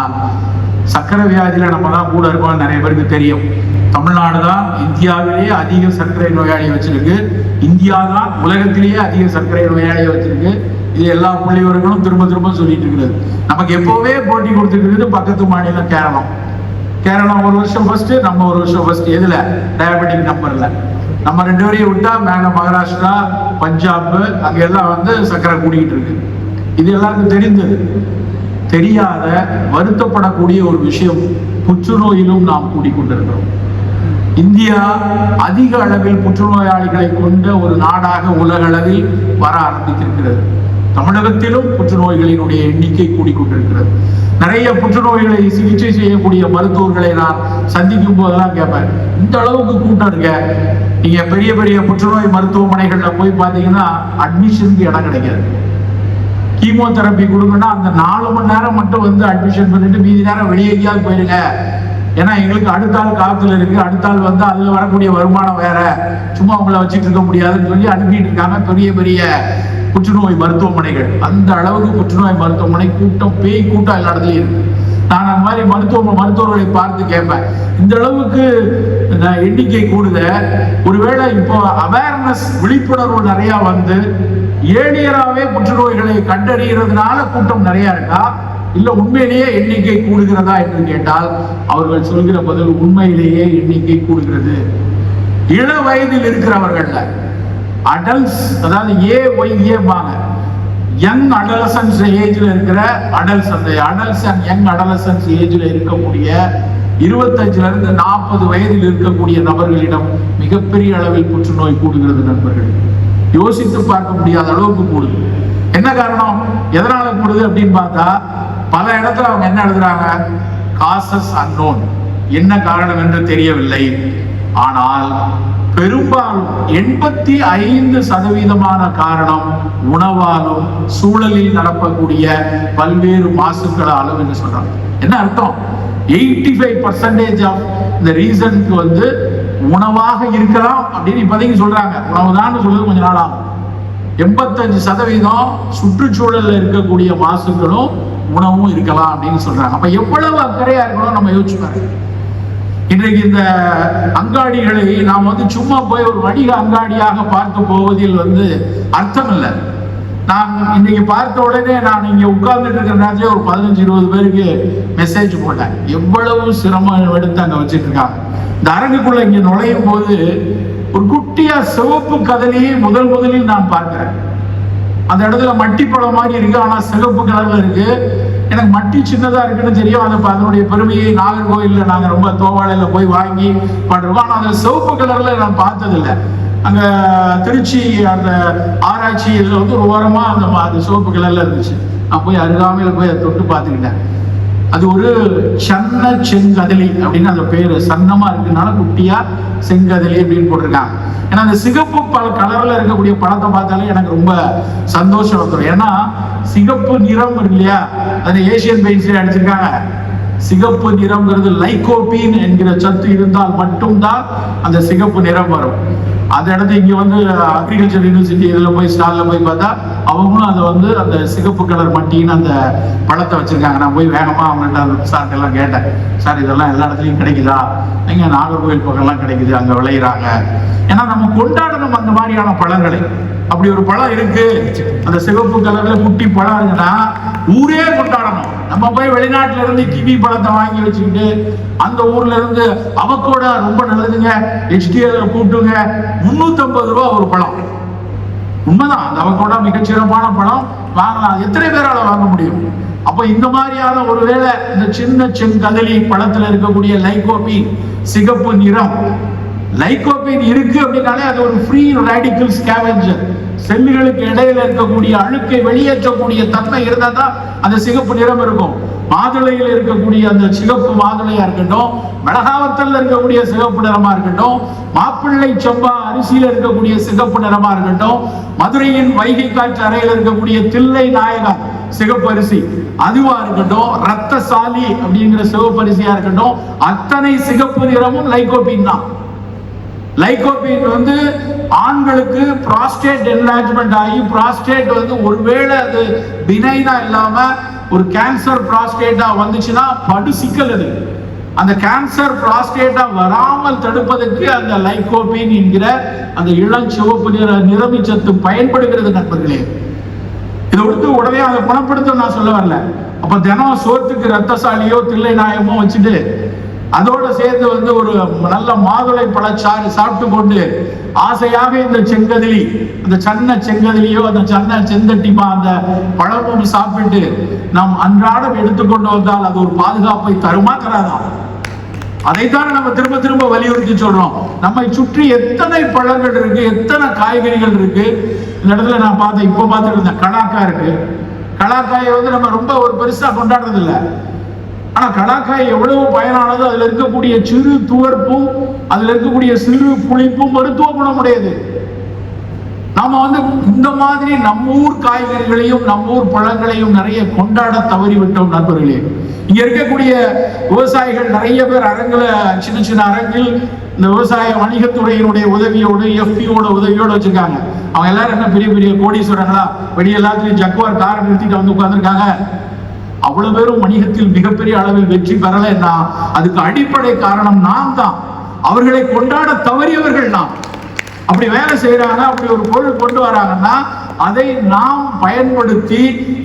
S1: சர்க்கரை வியாதியில நம்ம தான் கூட இருக்கோம். நிறைய பேருக்கு தெரியும், தமிழ்நாடு தான் இந்தியாவிலேயே அதிக சர்க்கரை நோயாளியை வச்சிருக்கு. இந்தியா தான் உலகத்திலேயே அதிக சர்க்கரை நோயாளியை வச்சிருக்கு. இது எல்லா புள்ளிவர்களும் திரும்ப சொல்லிட்டு இருக்கிறது. நமக்கு எப்பவே போட்டி கொடுத்துருக்கிறது பக்கத்து மாநிலம் கேரளம் ஒரு வருஷம் ஃபர்ஸ்ட், நம்ம ஒரு வருஷம் ஃபர்ஸ்ட். எதுல? டயபெட்டிக் நம்பர்ல. நம்ம 2 பேரையும் விட்டா மேல மகாராஷ்டிரா, பஞ்சாப் அங்க எல்லாம் சர்க்கரை கூடிக்கிட்டு இருக்கு. இது எல்லாருக்கும் தெரிந்தது. தெரியாத வருத்தப்படக்கூடிய ஒரு விஷயம், புற்றுநோயிலும் நாம் கூடிக்கொண்டிருக்கிறோம். இந்தியா அதிக அளவில் புற்றுநோயாளிகளை கொண்ட ஒரு நாடாக உலக அளவில் வர ஆரம்பித்திருக்கிறது. தமிழகத்திலும் புற்றுநோய்களினுடைய எண்ணிக்கை கூடிக்கொண்டிருக்கிறது. நிறைய புற்றுநோய்களை சிகிச்சை செய்யக்கூடிய மருத்துவர்களை நான் சந்திக்கும் போதெல்லாம் கேட்பேன், இந்த அளவுக்கு கூட்டம் இருக்க, நீங்க பெரிய பெரிய புற்றுநோய் மருத்துவமனைகள்ல போய் பார்த்தீங்கன்னா அட்மிஷனுக்கு இடம் கிடைக்காது. கீமோதெரப்பி கொடுக்கணும்னா அந்த 4 மணி நேரம் மட்டும் அட்மிஷன் பண்ணிட்டு மீதி நேரம் வெளியேறியாவது போயிருங்க. ஏன்னா எங்களுக்கு அடுத்த ஆள் காத்துல இருக்கு, அடுத்த ஆள் அதுல வரக்கூடிய வருமானம் வேற, சும்மா உங்களை வச்சுட்டு இருக்க முடியாதுன்னு சொல்லி அனுப்பிட்டு இருக்காங்க பெரிய பெரிய புற்றுநோய் மருத்துவமனைகள். அந்த அளவுக்கு புற்றுநோய் மருத்துவமனை கூட்டம், பேய் கூட்டம் எல்லா இடத்துலயும் இருக்கு. நான் அந்த மாதிரி மருத்துவர்களை பார்த்து கேட்பேன், இந்த அளவுக்கு எண்ணிக்கை கூடுத, ஒருவேளை இப்போ அவேர்னஸ் விழிப்புணர்வு நிறைய ஏழியராகவே புற்றுநோய்களை கண்டறிகிறதுனால கூட்டம் நிறைய இருக்கா, இல்ல உண்மையிலேயே எண்ணிக்கை கூடுகிறதா என்று கேட்டால் அவர்கள் சொல்கிற பதில், உண்மையிலேயே எண்ணிக்கை கூடுகிறது. இள வயதில் இருக்கிறவர்கள்ல அடல்ட்ஸ், அதாவது AYA யங் அடலசன்ஸ் ஏஜ்ல இருக்கிற அடல்ட்ஸ், அந்த அடல்ட்ஸ் அண்ட் யங் அடலசன்ஸ் ஏஜ்ல இருக்கக்கூடிய 25 இருந்து 40 வயதில் இருக்கக்கூடிய நபர்களிடம் மிகப்பெரிய அளவில் புற்றுநோய் கூடுகிறது. நண்பர்கள், யோசித்து பார்க்க முடியாத அளவுக்கு கூடுது. என்ன காரணம், எதனால கூடுது அப்படின்னு பார்த்தா, பல இடத்துல அவங்க என்ன எழுதுறாங்க, காசஸ் அன்னோன், என்ன காரணம் என்று தெரியவில்லை. ஆனால் பெரும்பாலும் 85% காரணம் உணவாலும் சூழலில் நடக்கக்கூடிய பல்வேறு மாசுக்களாலும் என்று சொல்றாங்க. என்ன அர்த்தம்? 85% ஆஃப் இந்த ரீசனுக்கு வந்து உணவாக இருக்கலாம் அப்படின்னு இப்போதைக்கு சொல்றாங்க. உணவுதான் சொல்றது கொஞ்ச நாள் ஆகும். 85% சுற்றுச்சூழல்ல இருக்கக்கூடிய மாசுக்களும் உணவும் இருக்கலாம் அப்படின்னு சொல்றாங்க. அப்ப எவ்வளவு அக்கறையா இருக்கணும் நம்ம யோசிச்சு பாருங்க. இன்றைக்கு இந்த அங்காடிகளை நாம் வந்து சும்மா போய் ஒரு வணிக அங்காடியாக பார்க்க போவதில் வந்து அர்த்தம் இல்லை. நான் இன்னைக்கு பார்த்த உடனே நான் இங்க உட்கார்ந்துட்டு இருக்கிற ஒரு 15-20 பேருக்கு மெசேஜ் போட்டேன். எவ்வளவு சிரமம் எடுத்து அங்க வச்சுட்டு இருக்காங்க. இந்த அரங்குக்குள்ள இங்க நுழையும் போது ஒரு குட்டியா சிவப்பு கதலியை முதலில் நான் பார்க்கிறேன். அந்த இடத்துல மட்டி பழம் மாதிரி இருக்கு, ஆனா சிவப்பு கலர்ல இருக்கு. எனக்கு மட்டி சின்னதா இருக்குன்னு தெரியும். அதனுடைய பெருமையை நாகர்கோயில்ல நாங்க ரொம்ப தோவாளையில போய் வாங்கி பண்றோம். ஆனா அந்த சிவப்பு கலர்ல நான் பார்த்ததில்லை. அங்க திருச்சி அந்த ஆராய்ச்சி இதுல வந்து ஒரு ஓரமா அந்த சிவப்பு கலர்ல இருந்துச்சு. நான் போய் அருகாமையில போய் அதை தொட்டு பார்த்துக்கிட்டேன். அது ஒரு சன்ன செங்கதலி அப்படின்னு அந்த பேரு. சன்னமா இருக்குனால குட்டியா செங்கதலி அப்படின்னு போட்டிருக்காங்க. ஏன்னா அந்த சிகப்பு கலர்ல இருக்கக்கூடிய பழத்தை பார்த்தாலே எனக்கு ரொம்ப சந்தோஷம் வந்துடும். ஏன்னா சிகப்பு நிறம் இருக்கு இல்லையா, அது ஏசியன் பெயிண்ட்ஸ்ல அடிச்சிருக்காங்க. சிகப்பு நிறம்ங்கிறது லைகோபீன் என்கிற சத்து இருந்தால் மட்டும்தான் அந்த சிகப்பு நிறம் வரும். அந்த இடத்துல இங்க வந்து அக்ரிகல்ச்சர் யூனிவர்சிட்டி இதுல போய் ஸ்டால்ல போய் பார்த்தா அவங்களும் அதை வந்து அந்த சிகப்பு கலர் மட்டின்னு அந்த பழத்தை வச்சிருக்காங்க. நான் போய் வேகமா அவங்கள்ட்ட சார்ட்ட எல்லாம் கேட்டேன், சார் இதெல்லாம் எல்லா இடத்துலையும் கிடைக்குதா? எங்க நாகர்கோவில் பக்கம்லாம் கிடைக்குது, அங்க விளையிறாங்க. ஏன்னா நம்ம கொண்டாடணும் அந்த மாதிரியான பழங்களை. அப்படி ஒரு பழம் இருக்கு, அந்த சிவப்பு கலர்ல குட்டி பழம் இருக்குன்னா ஊரே கொண்டாடணும். நம்ம போய் வெளிநாட்டுல இருந்து கிவி பழத்தை வாங்கி வச்சுக்கிட்டு அந்த ஊர்ல இருந்து அவக்கோடா ரொம்ப நல்லதுங்க, HDL கூட்டுங்க, 350 ரூபா ஒரு பழம். உண்மைதான், அந்த அவக்கோடா மிகச்சிறப்பான பழம், வாங்கலாம். எத்தனை பேரால வாங்க முடியும்? அப்ப இந்த மாதிரியான ஒருவேளை இந்த சின்ன செங்கதலி பழத்துல இருக்கக்கூடிய லைகோபீன் சிகப்பு நிறம், லைகோபீன் இருக்கு அப்படின்னாலே அது ஒரு ஃப்ரீ ரேடிக்கல் ஸ்கேவெஞ்சர். செல்லுகளுக்கு இடையில இருக்கக்கூடிய அழுக்கை வெளியேற்றக்கூடிய தன்மை இருந்தா தான் அந்த சிகப்பு நிறம் இருக்கும். மாதுளையில் இருக்கக்கூடிய அந்த சிகப்பு மாதுளையா இருக்கட்டும், மிளகாவத்தல்ல இருக்கக்கூடிய சிகப்பு நிறமா இருக்கட்டும், மாப்பிள்ளை சம்பா அரிசியில இருக்கக்கூடிய சிகப்பு நிறமா இருக்கட்டும், மதுரையின் வைகை காற்று அறையில் இருக்கக்கூடிய தில்லை நாயகம் சிகப்பு அரிசி அதுவா இருக்கட்டும், ரத்தசாலி அப்படிங்கிற சிவப்பு அரிசியா இருக்கட்டும், அத்தனை சிகப்பு நிறமும் லைகோபீன் தான். லைகோபீன் வந்து ஆண்களுக்கு புரோஸ்டேட் என்லார்ஜ்மெண்ட் ஆகி புரோஸ்டேட் வந்து ஒருவேளை அது பினைனா இல்லாம ஒரு கேன்சர் புரோஸ்டேட்டா வந்துச்சுன்னா படு சிக்கல். அது அந்த கேன்சர் புரோஸ்டேட்டா வராமல் தடுப்பதற்கு அந்த லைகோபீன் என்கிற அந்த இளஞ்சிவப்பு நிறமிச்சத்து பயன்படுகிறது நண்பர்களே. இதை கொடுத்து உடனே அதை குணப்படுத்த நான் சொல்ல வரல. அப்ப தினம் சோத்துக்கு ரத்தசாலியோ தில்லை நாயமோ வச்சுட்டு அதோட சேர்ந்து வந்து ஒரு நல்ல மாதுளை பழச்சாறு சாப்பிட்டு கொண்டு ஆசையாக இந்த செங்கதலி, அந்த சன்ன செங்கதலியோ அந்த சன்ன செந்தட்டிமா அந்த பழமும் சாப்பிட்டு நாம் அன்றாடம் எடுத்துக்கொண்டு வந்தால் அது ஒரு பாதுகாப்பை தருமா தராதா? அதைத்தான் நம்ம திரும்ப திரும்ப வலியுறுத்தி சொல்றோம். நம்மை சுற்றி எத்தனை பழங்கள் இருக்கு, எத்தனை காய்கறிகள் இருக்கு. இந்த இடத்துல நான் பார்த்தேன், இப்போ பார்த்துட்டு இருந்தேன், கலாக்காய் இருக்கு. கலாக்காயை வந்து நம்ம ரொம்ப ஒரு பெருசா கொண்டாடுறது இல்லை. ஆனா கலாக்காய் எவ்வளவு பயனானது. அதுல இருக்கக்கூடிய சிறு துவர்ப்பும் அதுல இருக்கக்கூடிய சிறு புளிப்பும் மருத்துவ குணமுடையது. நாம வந்து இந்த மாதிரி நம்ம ஊர் காய்கறிகளையும் நம்ம ஊர் பழங்களையும் நிறைய கொண்டாட தவறிவிட்டோம் நண்பர்களே. இங்க இருக்கக்கூடிய விவசாயிகள் நிறைய பேர் அரங்குல சின்ன சின்ன அரங்கில் இந்த விவசாய வணிகத்துறையினுடைய உதவியோடு FPOட உதவியோடு வச்சிருக்காங்க. அவங்க எல்லாரும் என்ன பெரிய பெரிய கோடீஸ்வரங்களா? வெளியே எல்லாத்துலயும் ஜக்குவார் காரை நிறுத்திட்டு வந்து உட்கார்ந்துருக்காங்க. அவ்வளவு பேரும் வணிகத்தில் மிகப்பெரிய அளவில் வெற்றி பெறலைன்னா அதுக்கு அடிப்படை காரணம் நாம் தான். அவர்களை கொண்டாட தவறியவர்கள் நாம். அப்படி வேலை செய்யறாங்க, அப்படி ஒரு பொருள் கொண்டு வராங்கன்னா அதை நாம் பயன்படுத்தி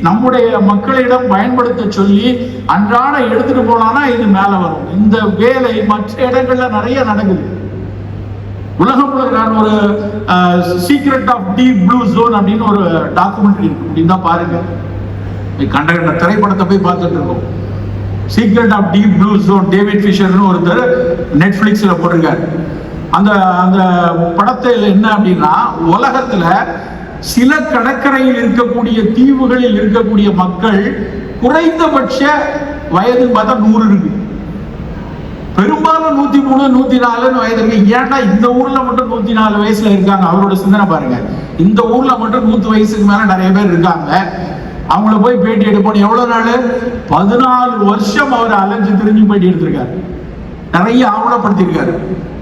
S1: நம்முடைய மக்களிடம் பயன்படுத்த சொல்லி அன்றாட எடுத்துட்டு போனா இது மேல வரும். இந்த வேலை மற்ற இடங்கள்ல நிறைய நடக்குது. உலகம் நான் ஒரு secret of deep blue zone அப்படின்னு ஒரு டாக்குமெண்ட்ரி இருக்கு, அப்படின்னு தான் பாருங்க. கண்ட திரைப்படத்தை போய் பார்த்துட்டு இருக்கோம். Secret of deep blue zone, David ஃபிஷர்னு ஒருத்தர் நெட்ஃபிளிக்ஸ்ல போட்டிருக்காரு. அந்த அந்த படத்தில் என்ன அப்படின்னா, உலகத்துல சில கடற்கரையில் இருக்கக்கூடிய தீவுகளில் இருக்கக்கூடிய மக்கள் குறைந்தபட்ச வயது பார்த்தா 100 இருக்கு. பெரும்பாலும் 103 104 வயது இருக்கு. ஏன்டா இந்த ஊர்ல மட்டும் 104 வயசுல இருக்காங்க? அவரோட சிந்தனை பாருங்க. இந்த ஊர்ல மட்டும் 100 வயசுக்கு மேல நிறைய பேர் இருக்காங்க. அவங்கள போய் பேட்டி எடுப்போம். எவ்வளவு நாள்? 14 வருஷம் அவர் அலைஞ்சு திரிஞ்சு பேட்டி எடுத்திருக்காரு. நிறைய ஆவணப்படுத்திருக்காரு.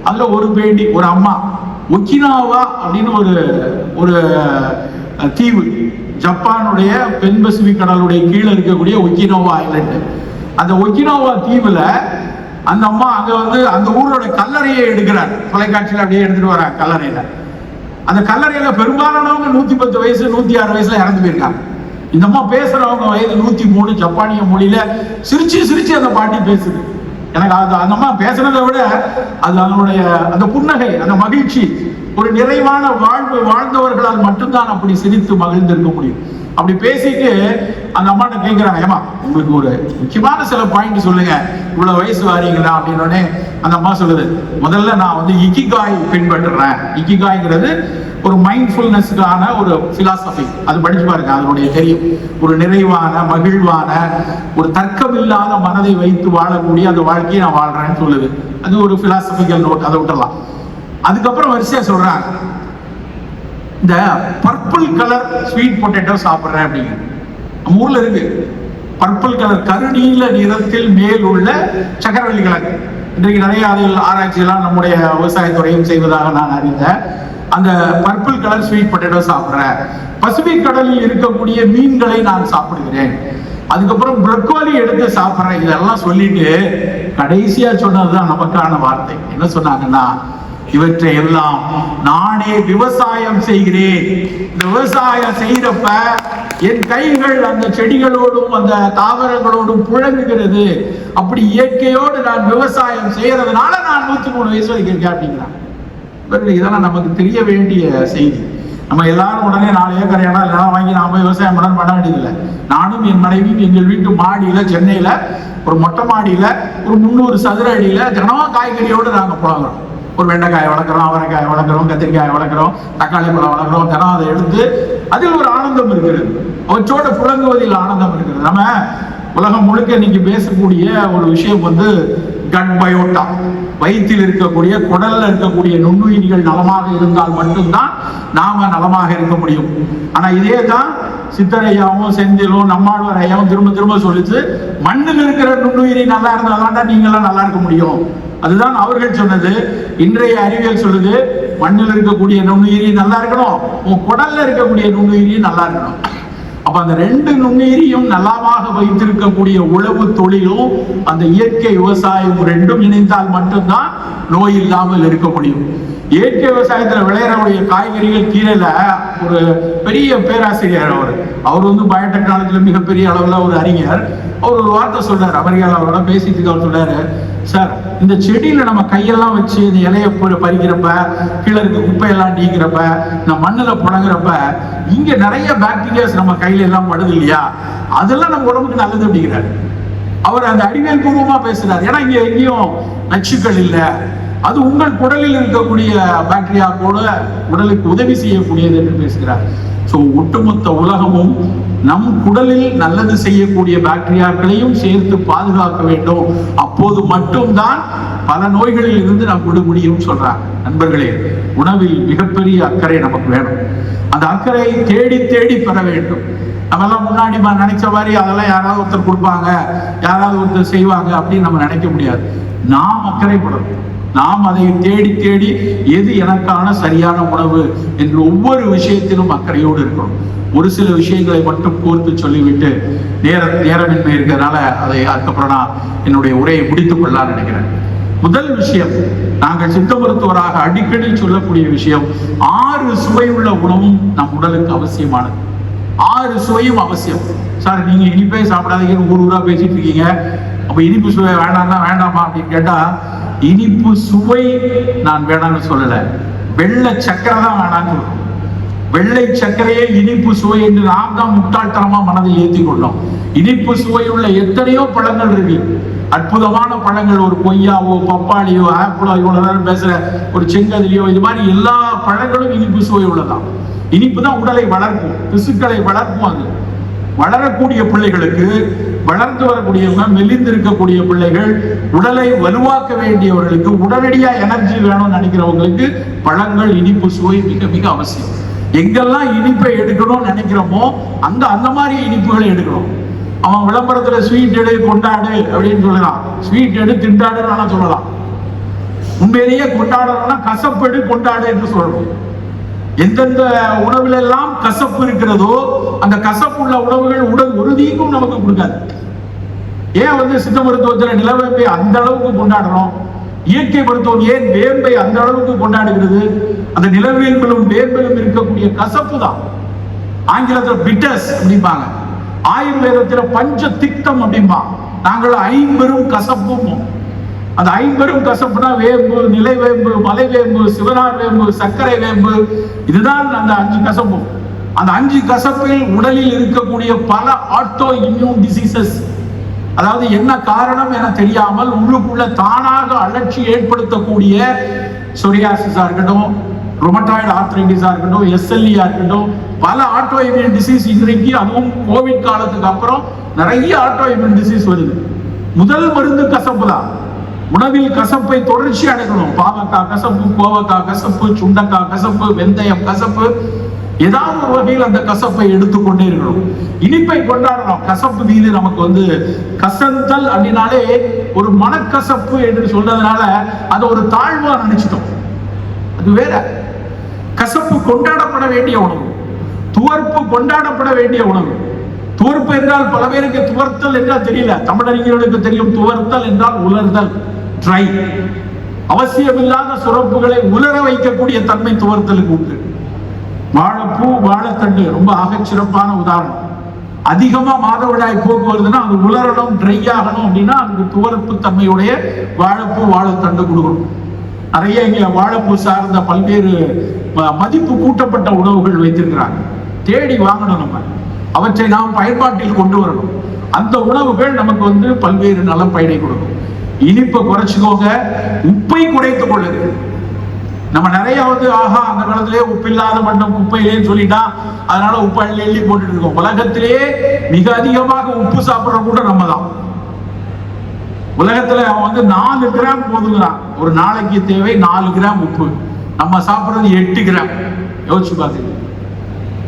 S1: அதுல ஒரு பேட்டி, ஒரு அம்மா ஒக்கினாவா அப்படின்னு ஒரு தீவு, ஜப்பானுடைய தென் பசிபிக் கடலுடைய கீழே இருக்கக்கூடிய ஒக்கினாவா ஐலண்ட். அந்த ஒக்கினாவா தீவுல அந்த அம்மா அங்க அந்த ஊரோட கல்லறையை எடுக்கிறார். தொலைக்காட்சியில் அப்படியே எடுத்துட்டு வராங்க கல்லறையில. அந்த கல்லறையில பெரும்பாலானவங்க 110 வயசு 106 வயசுல இறந்து போயிருக்காங்க. இந்த அம்மா பேசுறவங்க வயது 103. ஜப்பானிய மொழியில சிரிச்சு சிரிச்சு அந்த பாட்டி பேசுது. எனக்கு அந்த அம்மா பேசுறதை விட அது அதனுடைய அந்த புன்னகை, அந்த மகிழ்ச்சி, ஒரு நிறைவான வாழ்வு வாழ்ந்தவர்களால் மட்டும்தான் அப்படி சிரித்து மகிழ்ந்திருக்க முடியும். அப்படி பேசிட்டு அந்த அம்மாட்ட கேட்கிறாங்க, ஏமா உங்களுக்கு ஒரு முக்கியமான சில பாயிண்ட் சொல்லுங்க, இவ்வளவு வயசு வாரீங்களா அப்படின்னு. அந்த அம்மா சொல்லுது, முதல்ல நான் இக்கிகாய் பின்பற்றுறேன். இக்கிகாய்ங்கிறது ஒரு மைண்ட்ஃபுல்னஸ்க்கான ஒரு பிலாசபி. அது படிச்சு பாருங்க, அதனுடைய தெரியும். ஒரு நிறைவான, மகிழ்வான, ஒரு தர்க்கமில்லாத மனதை வைத்து வாழக்கூடிய அந்த வாழ்க்கையை நான் வாழ்றேன்னு சொல்லுது. அது ஒரு பிலாசபிக்கல் நோட், அதை விட்டுலாம். அதுக்கப்புறம் வரிசையா சொல்றாங்க, இந்த பர்பிள் கலர் ஸ்வீட் பொட்டேட்டோ சாப்பிடுறேன் அப்படிங்க. நம்ம ஊர்ல இருக்கு பர்பிள் கலர், கருநீல நிறத்தில் மேல் உள்ள சக்கரவள்ளி கிழங்கு. இன்றைக்கு நிறைய அதில் ஆராய்ச்சியெல்லாம் நம்முடைய விவசாயத்துறையும் செய்வதாக நான் அறிந்தேன். அந்த பர்பிள் கலர் ஸ்வீட் பொட்டேட்டோ சாப்பிடுறேன். பசிபிக் கடலில் இருக்கக்கூடிய மீன்களை நான் சாப்பிடுகிறேன். அதுக்கப்புறம் ப்ரொக்கோலி எடுத்து சாப்பிடுறேன். இதெல்லாம் சொல்லிட்டு கடைசியா சொன்னதுதான் நமக்கான வார்த்தை. என்ன சொன்னாங்கன்னா, இவற்றை எல்லாம் நானே விவசாயம் செய்கிறேன். இந்த விவசாயம் செய்யறப்ப என் கைகள் அந்த செடிகளோடும் அந்த தாவரங்களோடும் புழங்குகிறது. அப்படி இயற்கையோடு நான் விவசாயம் செய்யறதுனால நான் 103 வயசு வரைக்கும் இருக்கேன் அப்படிங்கிறான். இதெல்லாம் நமக்கு தெரிய வேண்டிய செய்தி. நம்ம எல்லாரும் உடனே 4 ஏக்கர் இடம் எல்லாம் வாங்கி நாம விவசாயம் பண்ண வேண்டியதில்லை. நானும் என் மனைவியும் எங்கள் வீட்டு மாடியில, சென்னையில ஒரு மொட்டை மாடியில ஒரு 300 சதுர அடியில தினமும் காய்கறியோடு நாங்க புழங்குறோம். ஒரு வெண்டைக்காய் வளர்க்குறோம், அவரைக்காய் வளர்க்குறோம், கத்திரிக்காய் வளர்க்குறோம், தக்காளி பழம் வளர்க்குறோம். தினம் அதை எடுத்து அதில் ஒரு ஆனந்தம் இருக்கிறது. அவற்றோட புழங்குவதில் ஆனந்தம் இருக்கிறது. நம்ம உலகம் முழுக்க இன்னைக்கு பேசக்கூடிய ஒரு விஷயம் கட் பயோட்டா. வயிற்றில் இருக்கக்கூடிய, குடல்ல இருக்கக்கூடிய நுண்ணுயிரிகள் நலமாக இருந்தால் மட்டும்தான் நாம நலமாக இருக்க முடியும். ஆனா இதே தான் சித்தரையாவும் செந்திலும் நம்மாழ்வார் ஐயாவும் திரும்ப திரும்ப சொல்லிச்சு, மண்ணில் இருக்கிற நுண்ணுயிரி நல்லா இருந்தால்தான் நீங்க எல்லாம் நல்லா இருக்க முடியும். அதுதான் அவர்கள் சொன்னது. இன்றைய அறிவியல் சொல்லுது, மண்ணில் இருக்கக்கூடிய நுண்ணுயிரி நல்லா இருக்கணும், உன் குடல்ல இருக்கக்கூடிய நுண்ணுயிரி நல்லா இருக்கணும். அப்ப அந்த 2 நுண்ணுயிரியும் நல்லாமாக வைத்திருக்கக்கூடிய உழவு தொழிலும் அந்த இயற்கை விவசாயம் 2ம் இணைந்தால் மட்டும்தான் நோய் இல்லாமல் இருக்க முடியும். இயற்கை விவசாயத்துல விளையாடக்கூடிய காய்கறிகள், கீரையில ஒரு பெரிய பேராசிரியர் அவர் பயோடெக்னாலஜில மிகப்பெரிய அளவுல ஒரு அறிஞர். அவர் ஒரு வார்த்தை சொல்றாரு, அமெரிக்காவில் அவரோட பேசிட்டு அவர் சொல்றாரு, சார் இந்த செடியில நம்ம கையெல்லாம் வச்சு இந்த இலையை பறிக்கிறப்ப, கீழே இருக்க குப்பையெல்லாம் நீங்கிறப்ப, இந்த மண்ணுல புழங்குறப்ப இங்க நிறைய பாக்டீரியாஸ் நம்ம கையில எல்லாம் படுது இல்லையா, அதெல்லாம் நம்ம உடம்புக்கு நல்லது அப்படிங்கிறார். அவர் அந்த அறிவியல் பூர்வமா பேசுறாரு. ஏன்னா இங்க எங்கேயும் நச்சுக்கள் இல்லை, அது உங்கள் குடலில் இருக்கக்கூடிய பாக்டீரியா கூட உடலுக்கு உதவி செய்யக்கூடியது என்று பேசுகிறார். ஸோ ஒட்டுமொத்த உலகமும் நம் குடலில் நல்லது செய்யக்கூடிய பாக்டீரியாக்களையும் சேர்த்து பாதுகாக்க வேண்டும். அப்போது மட்டும்தான் பல நோய்களில் இருந்து நாம் விட முடியும் சொல்றாங்க. நண்பர்களே, உணவில் மிகப்பெரிய அக்கறை நமக்கு வேணும். அந்த அக்கறை தேடி தேடி பெற வேண்டும். நம்மெல்லாம் முன்னாடி நினைச்ச மாதிரி அதெல்லாம் யாராவது ஒருத்தர் கொடுப்பாங்க, யாராவது ஒருத்தர் செய்வாங்க அப்படின்னு நம்ம நினைக்க முடியாது. நாம் அக்கறைப்படணும். நாம் அதை தேடி தேடி எது எனக்கான சரியான உணவு என்று ஒவ்வொரு விஷயத்திலும் அக்கறையோடு இருக்கணும். ஒரு சில விஷயங்களை மட்டும் கோர்த்து சொல்லிவிட்டு நேரமின்மை இருக்கிறதுனால அதுக்கப்புறம் நான் என்னுடைய உரையை முடித்துக் கொள்ளலாம்னு நினைக்கிறேன். முதல் விஷயம், நாங்கள் சித்த மருத்துவராக அடிக்கடி சொல்லக்கூடிய விஷயம், 6 சுவையுள்ள உணவும் நம் உடலுக்கு அவசியமானது. 6 சுவையும் அவசியம். சார் நீங்க இனிப்பே சாப்பிடாதீங்கன்னு ஊரா பேசிட்டு இருக்கீங்க, அப்ப இனிப்பு சுவை வேண்டாம்னா வேண்டாமா அப்படின்னு கேட்டா, இனிப்பு சுவை நான் வேணாம்னு சொல்லல, வெள்ளை சக்கரை தான் வேணாம்னு சொல்றோம். வெள்ளை சர்க்கரையே இனிப்பு சுவை என்று நாம் தான் முட்டாள்தனமா மனதில் ஏற்றிக் கொண்டோம். இனிப்பு சுவையுள்ள எத்தனையோ பழங்கள் இருக்கு, அற்புதமான பழங்கள். ஒரு கொய்யாவோ, பப்பாளியோ, ஆப்பிளோ, இவ்வளவு நேரம் பேசுற ஒரு செங்கதிலியோ, இது மாதிரி எல்லா பழங்களும் இனிப்பு சுவை உள்ளதான். இனிப்பு தான் உடலை வளர்க்கும், திசுக்களை வளர்க்கும். அது வளரக்கூடிய பிள்ளைகளுக்கு வளர்ந்து வரக்கூடியவங்க, மெலிந்து இருக்கக்கூடிய பிள்ளைகள், உடலை வலுவாக்க வேண்டியவர்களுக்கு, உடனடியா எனர்ஜி வேணும்னு நினைக்கிறவங்களுக்கு பழங்கள், இனிப்பு சுவை மிக மிக அவசியம். எங்கெல்லாம் இனிப்பை எடுக்கணும்னு நினைக்கிறோமோ அங்க அந்த மாதிரி இனிப்புகளை எடுக்கணும். அவன் விளம்பரத்துல ஸ்வீட் எடு கொண்டாடு அப்படின்னு சொல்லலாம், ஸ்வீட் எடு திண்டாடுன்னு சொல்லலாம். உண்மையிலேயே கொண்டாடணும்னா கசப்பெடு கொண்டாடு என்று சொல்லணும். எந்தெந்த உணவுல எல்லாம் கசப்பு இருக்கிறதோ அந்த கசப்புள்ள உணவுகள் உடல் உறுதிக்கும் நமக்கு கொடுக்காது. ஏன் சித்த மருத்துவத்தில் நிலவேம்பை அந்த அளவுக்கு கொண்டாடுறோம்? இயற்கை மருத்துவம் ஏன் வேம்பை அந்த அளவுக்கு கொண்டாடுகிறது? அந்த நிலவேம்பிலும் வேம்பிலும் இருக்கக்கூடிய கசப்பு தான். ஆங்கிலத்தில் பிட்டர்ஸ் அப்படிம்பாங்க, ஆயுர்வேதத்தில் பஞ்ச திக்தம் அப்படிம்பா. நாங்கள் ஐம்பெரும் கசப்பும். அந்த ஐம்பெரும் கசப்புனா வேம்பு, நிலை வேம்பு, மலை வேம்பு, சிவனார் வேம்பு, சர்க்கரை வேம்பு, இதுதான் அந்த 5 கசப்பு. அந்த 5 கசப்பில் உடலில் இருக்கக்கூடிய பல ஆட்டோ இம்யூன் டிசீசஸ், அதாவது என்ன காரணம் என தெரியாமல் உள்ளுக்குள்ள தானாக அலட்சி ஏற்படுத்தக்கூடிய சொரியாசிஸா இருக்கட்டும், ருமட்டாய்டு ஆர்த்ரைட்டிஸா இருக்கட்டும், எஸ்எல்இயா இருக்கட்டும், பல ஆட்டோ இம்யூன் டிசீஸ் இன்றைக்கு, அதுவும் கோவிட் காலத்துக்கு அப்புறம் நிறைய ஆட்டோ இம்யூன் டிசீஸ் வருது. முதல் மருந்து கசப்பு தான். உணவில் கசப்பை தொடர்ச்சி அடைக்கணும். பாவக்காய் கசப்பு, கோவக்காய் கசப்பு, சுண்டக்காய் கசப்பு, வெந்தயம் கசப்பு, ஏதாவது ஒரு வகையில் அந்த கசப்பை எடுத்துக்கொண்டே இருக்கணும். இனிப்பை கொண்டாடணும். கசப்பு மீது நமக்கு கசந்தல் அப்படின்னாலே ஒரு மனக்கசப்பு என்று சொல்றதுனால அதை ஒரு தாழ்வா நினைச்சிட்டோம். அது வேற. கசப்பு கொண்டாடப்பட வேண்டிய உணவு, துவர்ப்பு கொண்டாடப்பட வேண்டிய உணவு. துவர்ப்பு என்றால் பல பேருக்கு துவர்த்தல் என்றால் தெரியல. தமிழறிஞர்களுக்கு தெரியும் துவர்த்தல் என்றால் உலர்தல், ட்ரை. அவசியமில்லாத சுரப்புகளை உலர வைக்கக்கூடிய தன்மை துவர்த்தலுக்கு உண்டு. வாழைப்பூ, வாழைத்தண்டு ரொம்ப ஆகச்சிறப்பான உதாரணம். அதிகமா மாதவிடாய் போக்கு வருதுன்னா அது உலரணும், ட்ரை ஆகணும் அப்படின்னா அதுக்கு துவர்ப்பு தன்மையுடைய வாழைப்பூ, வாழைத்தண்டு கொடுக்கணும். நிறைய இங்க வாழைப்பூ சார்ந்த பல்வேறு மதிப்பு கூட்டப்பட்ட உணவுகள் வைத்திருக்கிறாங்க. தேடி வாங்கணும். நம்ம அவற்றை நாம் பயன்பாட்டில் கொண்டு வரணும். அந்த உணவுகள் நமக்கு பல்வேறு நல பயனை கொடுக்கும். இனிப்பை குறைச்சிக்கோங்க, உப்பை குறைத்துக் கொள்ளுங்க. நம்ம நிறைய ஆஹா அந்த காலத்திலே உப்பில்லாத மண்டம் குப்பையிலே சொல்லிட்டா அதனால உப்பு அள்ளி போட்டுட்டு இருக்கோம். உலகத்திலேயே மிக அதிகமாக உப்பு சாப்பிடுற கூட நம்ம தான். உலகத்துல அவன் 4 கிராம் போதுங்கிறான். ஒரு நாளைக்கு தேவை 4 கிராம் உப்பு. நம்ம சாப்பிடுறது 8 கிராம். யோசிச்சு பாத்தீங்க.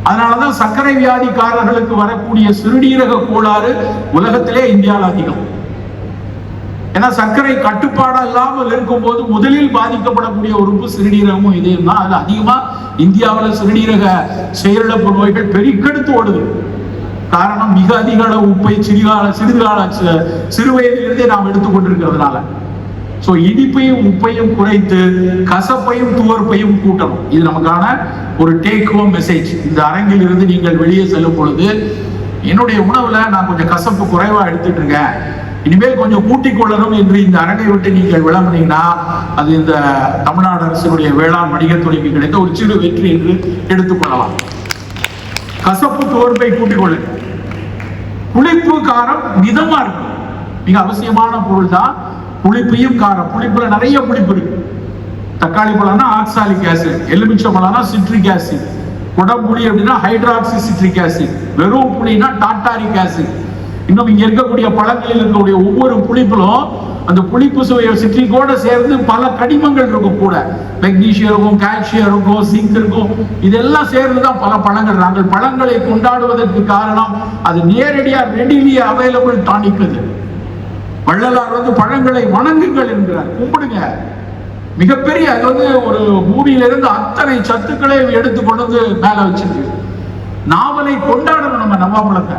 S1: அதனாலதான் சர்க்கரை வியாதிக்காரர்களுக்கு வரக்கூடிய சிறுநீரக கோளாறு உலகத்திலே இந்தியாவில் அதிகம். ஏன்னா சர்க்கரை கட்டுப்பாடு இல்லாமல் இருக்கும் போது முதலில் பாதிக்கப்படக்கூடிய உறுப்பு சிறுநீரகமும் இதயம் தான். அது அதிகமா இந்தியாவில் சிறுநீரக செயலிழப்பு நோய்கள் பெருக்கெடுத்து ஓடுது. காரணம் மிக அதிக அளவு உப்பை சிறு வயதிலிருந்தே நாம் எடுத்துக்கொண்டிருக்கிறதுனால. சோ இனிப்பையும் உப்பையும் குறைத்து கசப்பையும் துவர்ப்பையும் கூட்டணும். இது நமக்கான ஒரு டேக் ஹோம் மெசேஜ். இந்த அரங்கில் இருந்து நீங்கள் வெளியே செல்லும் பொழுது, என்னுடைய உணவுல நான் கொஞ்சம் கசப்பு குறைவா எடுத்துட்டு இருக்கேன், இனிமேல் கொஞ்சம் கூட்டிக் கொள்ளணும் என்று இந்த அரங்கை விட்டு நீங்கள் விளம்பினீங்கன்னா அது இந்த தமிழ்நாடு அரசினுடைய வேளாண் வணிகத்துறைக்கு கிடைத்த ஒரு சிறு வெற்றி என்று எடுத்துக்கொள்ளலாம். கசப்பு துவர்ப்பை கூட்டிக் கொள்ளுங்க. புளிப்பு காரம் மிதமா இருக்கும். மிக அவசியமான பொருள் தான் புளிப்பையும் காரம். புளிப்புல நிறைய புளிப்பு இருக்கு. தக்காளி பழம்னா ஆக்சாலிக் ஆசிட், எலுமிச்சை பழம்னா சிட்ரிக் ஆசிட், குடம்புளி அப்படின்னா ஹைட்ராக்சி சிட்ரிக் ஆசிட், வெறும் புளினா டாட்டாரிக் ஆசிட். இன்னும் இங்க இருக்கக்கூடிய பழங்களில் இருக்கக்கூடிய ஒவ்வொரு புளிப்பிலும் அந்த புளிப்பு சுவையை சிட்ரிக்கோட சேர்ந்து பல கனிமங்கள் இருக்கும். கூட மெக்னீசியம் இருக்கும், கால்சியம் இருக்கும், சிங்க் இருக்கும். இதெல்லாம் சேர்ந்துதான் பல பழங்கள். நாங்கள் பழங்களை கொண்டாடுவதற்கு காரணம் அது நேரடியா ரெடிலி அவைலபிள் டானிக். வள்ளலார் பழங்களை வணங்குங்கள் என்கிறார், கும்பிடுங்க. மிகப்பெரிய அது ஒரு பூமியிலிருந்து அத்தனை சத்துக்களை எடுத்துக்கொண்டு மேல வச்சிருக்கு. நாவலை கொண்டாடணும். நம்ம நவாப்பழத்தை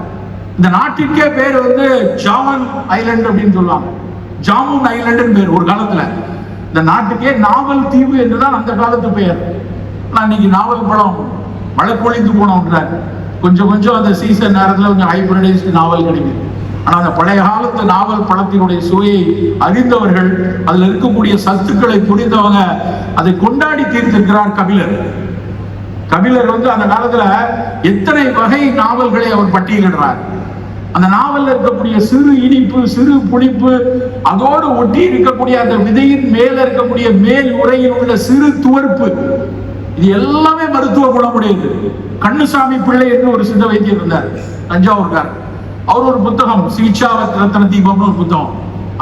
S1: இந்த நாட்டிற்கே பேர் ஜாமன் ஐலண்ட் அப்படின்னு சொல்லுவாங்க. ஜாமுன் ஐலண்ட் பேர் ஒரு காலத்துல. இந்த நாட்டுக்கே நாவல் தீவு என்றுதான் அந்த காலத்து பெயர். இன்னைக்கு நாவல் பழம் மழை பொழிந்து போனோம்ன்றார். கொஞ்சம் அந்த சீசன் நேரத்தில் கொஞ்சம் ஹைபிரிடைஸ்டு நாவல் கிடைக்குது. ஆனா அந்த பழைய காலத்து நாவல் பழத்தினுடைய சுவையை அறிந்தவர்கள், அதுல இருக்கக்கூடிய சத்துக்களை புரிந்தவங்க அதை கொண்டாடி தீர்த்திருக்கிறார் கபிலர். கபிலர் அந்த காலத்துல எத்தனை வகை நாவல்களை அவர் பட்டியலிடுறார். அந்த நாவல்ல இருக்கக்கூடிய சிறு இனிப்பு, சிறு புளிப்பு, அதோடு ஒட்டி இருக்கக்கூடிய அந்த விதையின் மேல இருக்கக்கூடிய மேல் உரையில் உள்ள சிறு துவர்ப்பு, இது எல்லாமே மருத்துவ குணமுடையது. கண்ணுசாமி பிள்ளை என்று ஒரு சித்த வைத்தியர் இருந்தார், தஞ்சாவூர்கார். அவர் ஒரு புத்தகம் சீச்சாவத் ரத்ன தீபம்னு ஒரு புத்தகம்,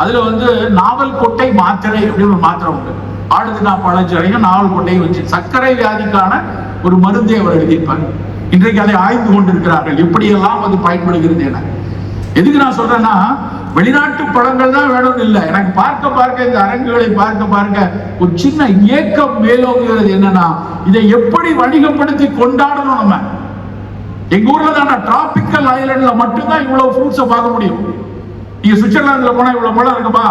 S1: அதுல வந்து நாவல் கொட்டை மாத்திரை அப்படின்னு ஒரு மாத்திரை உண்டு. ஆடுதுனா பழச்சரையும் நாவல் கொட்டையும் வச்சு சர்க்கரை வியாதிக்கான ஒரு மருந்தை அவர் எழுதியிருப்பார். இன்றைக்கு அதை ஆய்ந்து கொண்டிருக்கிறார்கள் எப்படியெல்லாம் அது பயன்படுகிறது என. எதுக்கு நான் சொல்றேன்னா, வெளிநாட்டு பழங்கள் தான் வேணும்னு இல்லை. எனக்கு பார்க்க இந்த அரங்குகளை பார்க்க ஒரு சின்ன ஏக்கம் மேலோங்குகிறது. என்னன்னா, இதை எப்படி வணிகப்படுத்தி கொண்டாடணும். நம்ம எங்க ஊர்ல தான் டிராபிக்கல் ஐலண்ட்ல மட்டும்தான் இவ்வளவு ஃப்ரூட்ஸை பார்க்க முடியும். நீங்க சுவிட்சர்லாந்துல போனா இவ்வளவு பழம் இருக்குமா?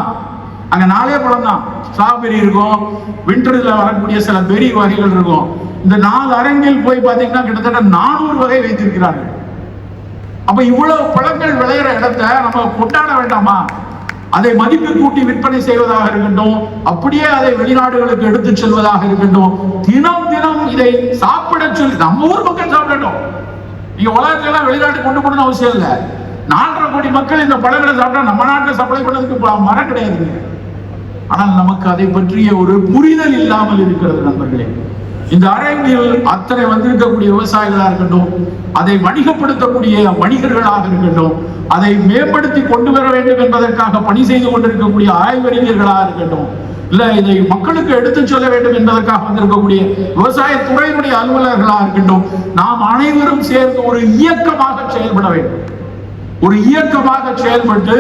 S1: அங்க 4 பழம் தான். ஸ்ட்ராபெரி இருக்கும், விண்டர்ல வரக்கூடிய சில பெரி வகைகள் இருக்கும். இந்த 4 அரங்கில் போய் பாத்தீங்கன்னா கிட்டத்தட்ட 400 வகை வைத்திருக்கிறார்கள். அப்ப இவ்வளவு பழங்கள் விளையிற இடத்தை நம்ம கொண்டாட வேண்டாமா? அதை மதிப்பு கூட்டி விற்பனை செய்வதாக இருக்கட்டும், அப்படியே அதை வெளிநாடுகளுக்கு எடுத்து செல்வதாக இருக்கட்டும், தினம் தினம் இதை சாப்பிட சொல்லி நம்ம ஊர் மக்கள் சாப்பிடட்டும். நீங்க உலகத்துல எல்லாம் வெளிநாட்டு கொண்டு போகணும்னு அவசியம் இல்லை. 4.5 கோடி மக்கள் இந்த பழங்களை சாப்பிட்டா நம்ம நாட்டில் சப்ளை பண்ணதுக்கு மரம் கிடையாது. ஆனால் நமக்கு அதை பற்றிய ஒரு புரிதல் இல்லாமல் இருக்கிறது. நண்பர்களே, இந்த அரங்கில் அத்தனை வந்திருக்கக்கூடிய விவசாயிகளாக இருக்கட்டும், அதை வணிகப்படுத்தக்கூடிய வணிகர்களாக இருக்கட்டும், அதை மேம்படுத்தி கொண்டு வர வேண்டும் என்பதற்காக பணி செய்து கொண்டிருக்கக்கூடிய ஆய்வறிஞர்களாக இருக்கட்டும், இல்ல இதை மக்களுக்கு எடுத்து சொல்ல வேண்டும் என்பதற்காக வந்திருக்கக்கூடிய விவசாயத்துறையினுடைய அலுவலர்களாக இருக்கட்டும், நாம் அனைவரும் சேர்ந்து ஒரு இயக்கமாக செயல்பட வேண்டும். ஒரு இயக்கமாக செயல்பட்டு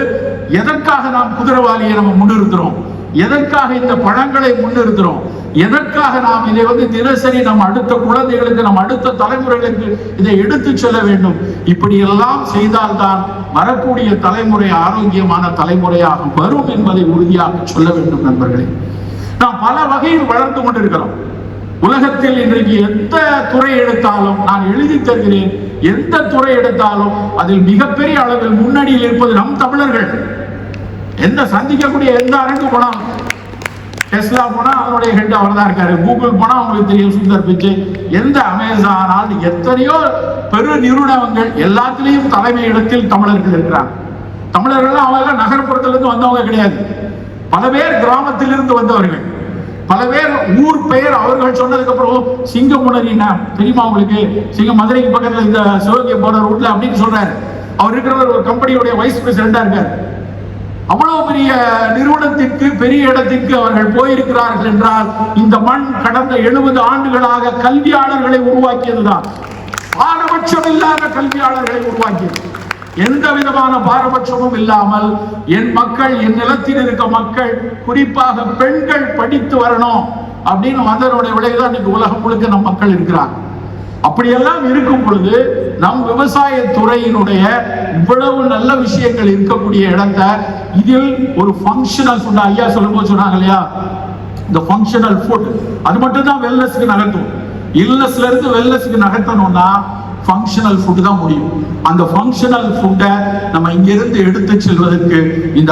S1: எதற்காக நாம் குதிரைவாலியை நம்ம முன்னிறுத்துறோம், எதற்காக இந்த பழங்களை முன்னிறுத்துறோம், எதற்காக நாம் இதை வந்து தினசரி நம் அடுத்த குழந்தைகளுக்கு, நம் அடுத்த தலைமுறைகளுக்கு இதை எடுத்து செல்ல வேண்டும். இப்படி எல்லாம் செய்தால்தான் வரக்கூடிய தலைமுறை ஆரோக்கியமான தலைமுறையாக வரும் என்பதை உறுதியாக சொல்ல வேண்டும். நண்பர்களே, நாம் பல வகையில் வளர்ந்து கொண்டிருக்கிறோம். உலகத்தில் இன்றைக்கு எந்த துறை எடுத்தாலும், நான் எழுதி தருகிறேன், எந்த துறை எடுத்தாலும் அதில் மிகப்பெரிய அளவில் முன்னணியில் இருப்பது நம் தமிழர்கள். எந்த சந்திக்கக்கூடிய எந்த அரங்கு போனாலும், டெஸ்லா போனா அதனுடைய ஹெட் அவர் தான் இருக்காரு, கூகுள் போனா உங்களுக்கு தெரியும் சுந்தர் பிச்சை, எந்த அமேசான், எத்தனையோ பெரு நிறுவனங்கள் எல்லாத்திலையும் தலைமை இடத்தில் தமிழர்கள் இருக்கிறாங்க. தமிழர்கள் அவங்க நகர்ப்புறத்திலிருந்து வந்தவங்க கிடையாது. பல பேர் கிராமத்திலிருந்து வந்தவர்கள், பல பேர் ஊர் பெயர் அவர்கள் சொன்னதுக்கு அப்புறம் சிங்கமுனரினா தெரியுமா உங்களுக்கு? சிங்கம் மதுரைக்கு பக்கத்துல இந்த சிவகங்கை போற ரூட்ல அப்படின்னு சொல்றாரு. அவர் இருக்கிறவர் ஒரு கம்பெனியுடைய வைஸ் பிரசிடென்டா இருக்காரு. அவ்வளவு பெரிய நிறுவனத்திற்கு, பெரிய இடத்திற்கு அவர்கள் போயிருக்கிறார்கள் என்றால் இந்த மண் கடந்த 70 ஆண்டுகளாக கல்வியாளர்களை உருவாக்கியதுதான். பாரபட்சம் இல்லாத கல்வியாளர்களை உருவாக்கியது. எந்த விதமான பாரபட்சமும் இல்லாமல் என் மக்கள், என் நிலத்தில் இருக்க மக்கள், குறிப்பாக பெண்கள் படித்து வரணும் அப்படின்னு வந்ததனுடைய விளைவுதான் இன்னைக்கு உலகம் முழுக்க நம் மக்கள் இருக்கிறாங்க. அப்படியெல்லாம் இருக்கும் பொழுது நம் விவசாய துறையினுடைய இவ்வளவு நல்ல விஷயங்கள் இருக்கக்கூடிய இடத்தை இதில் ஒரு ஃபங்க்ஷனல் ஃபுட், ஐயா சொல்லும்போது சொன்னாங்க இல்லையா, இந்த ஃபங்க்ஷனல் ஃபுட் அது மட்டும் தான் வெல்னஸ்க்கு நகர்த்தும். இல்னஸ்ல இருந்து வெல்னஸ்க்கு நகர்த்தணும்னா ஃபங்க்ஷனல் ஃபுட் தான் முடியும். அந்த ஃபங்க்ஷனல் ஃபுட்டை நம்ம இங்கிருந்து எடுத்து செல்வதற்கு இந்த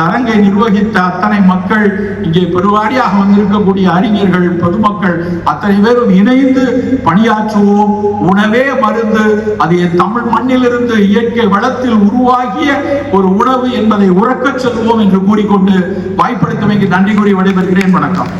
S1: அரங்கை நிர்வகித்த அத்தனை மக்கள், இங்கே பெருவாரியாக வந்திருக்கக்கூடிய அறிஞர்கள், பொதுமக்கள் அத்தனை பேரும் இணைந்து பணியாற்றுவோம். உணவே மருந்து, அது தமிழ் மண்ணிலிருந்து இயற்கை வளத்தில் உருவாகிய ஒரு உணவு என்பதை உறக்கச் சொல்வோம் என்று கூறிக்கொண்டு வாய்ப்பளித்தமைக்கு நன்றி கூறி விடைபெறுகிறேன். வணக்கம்.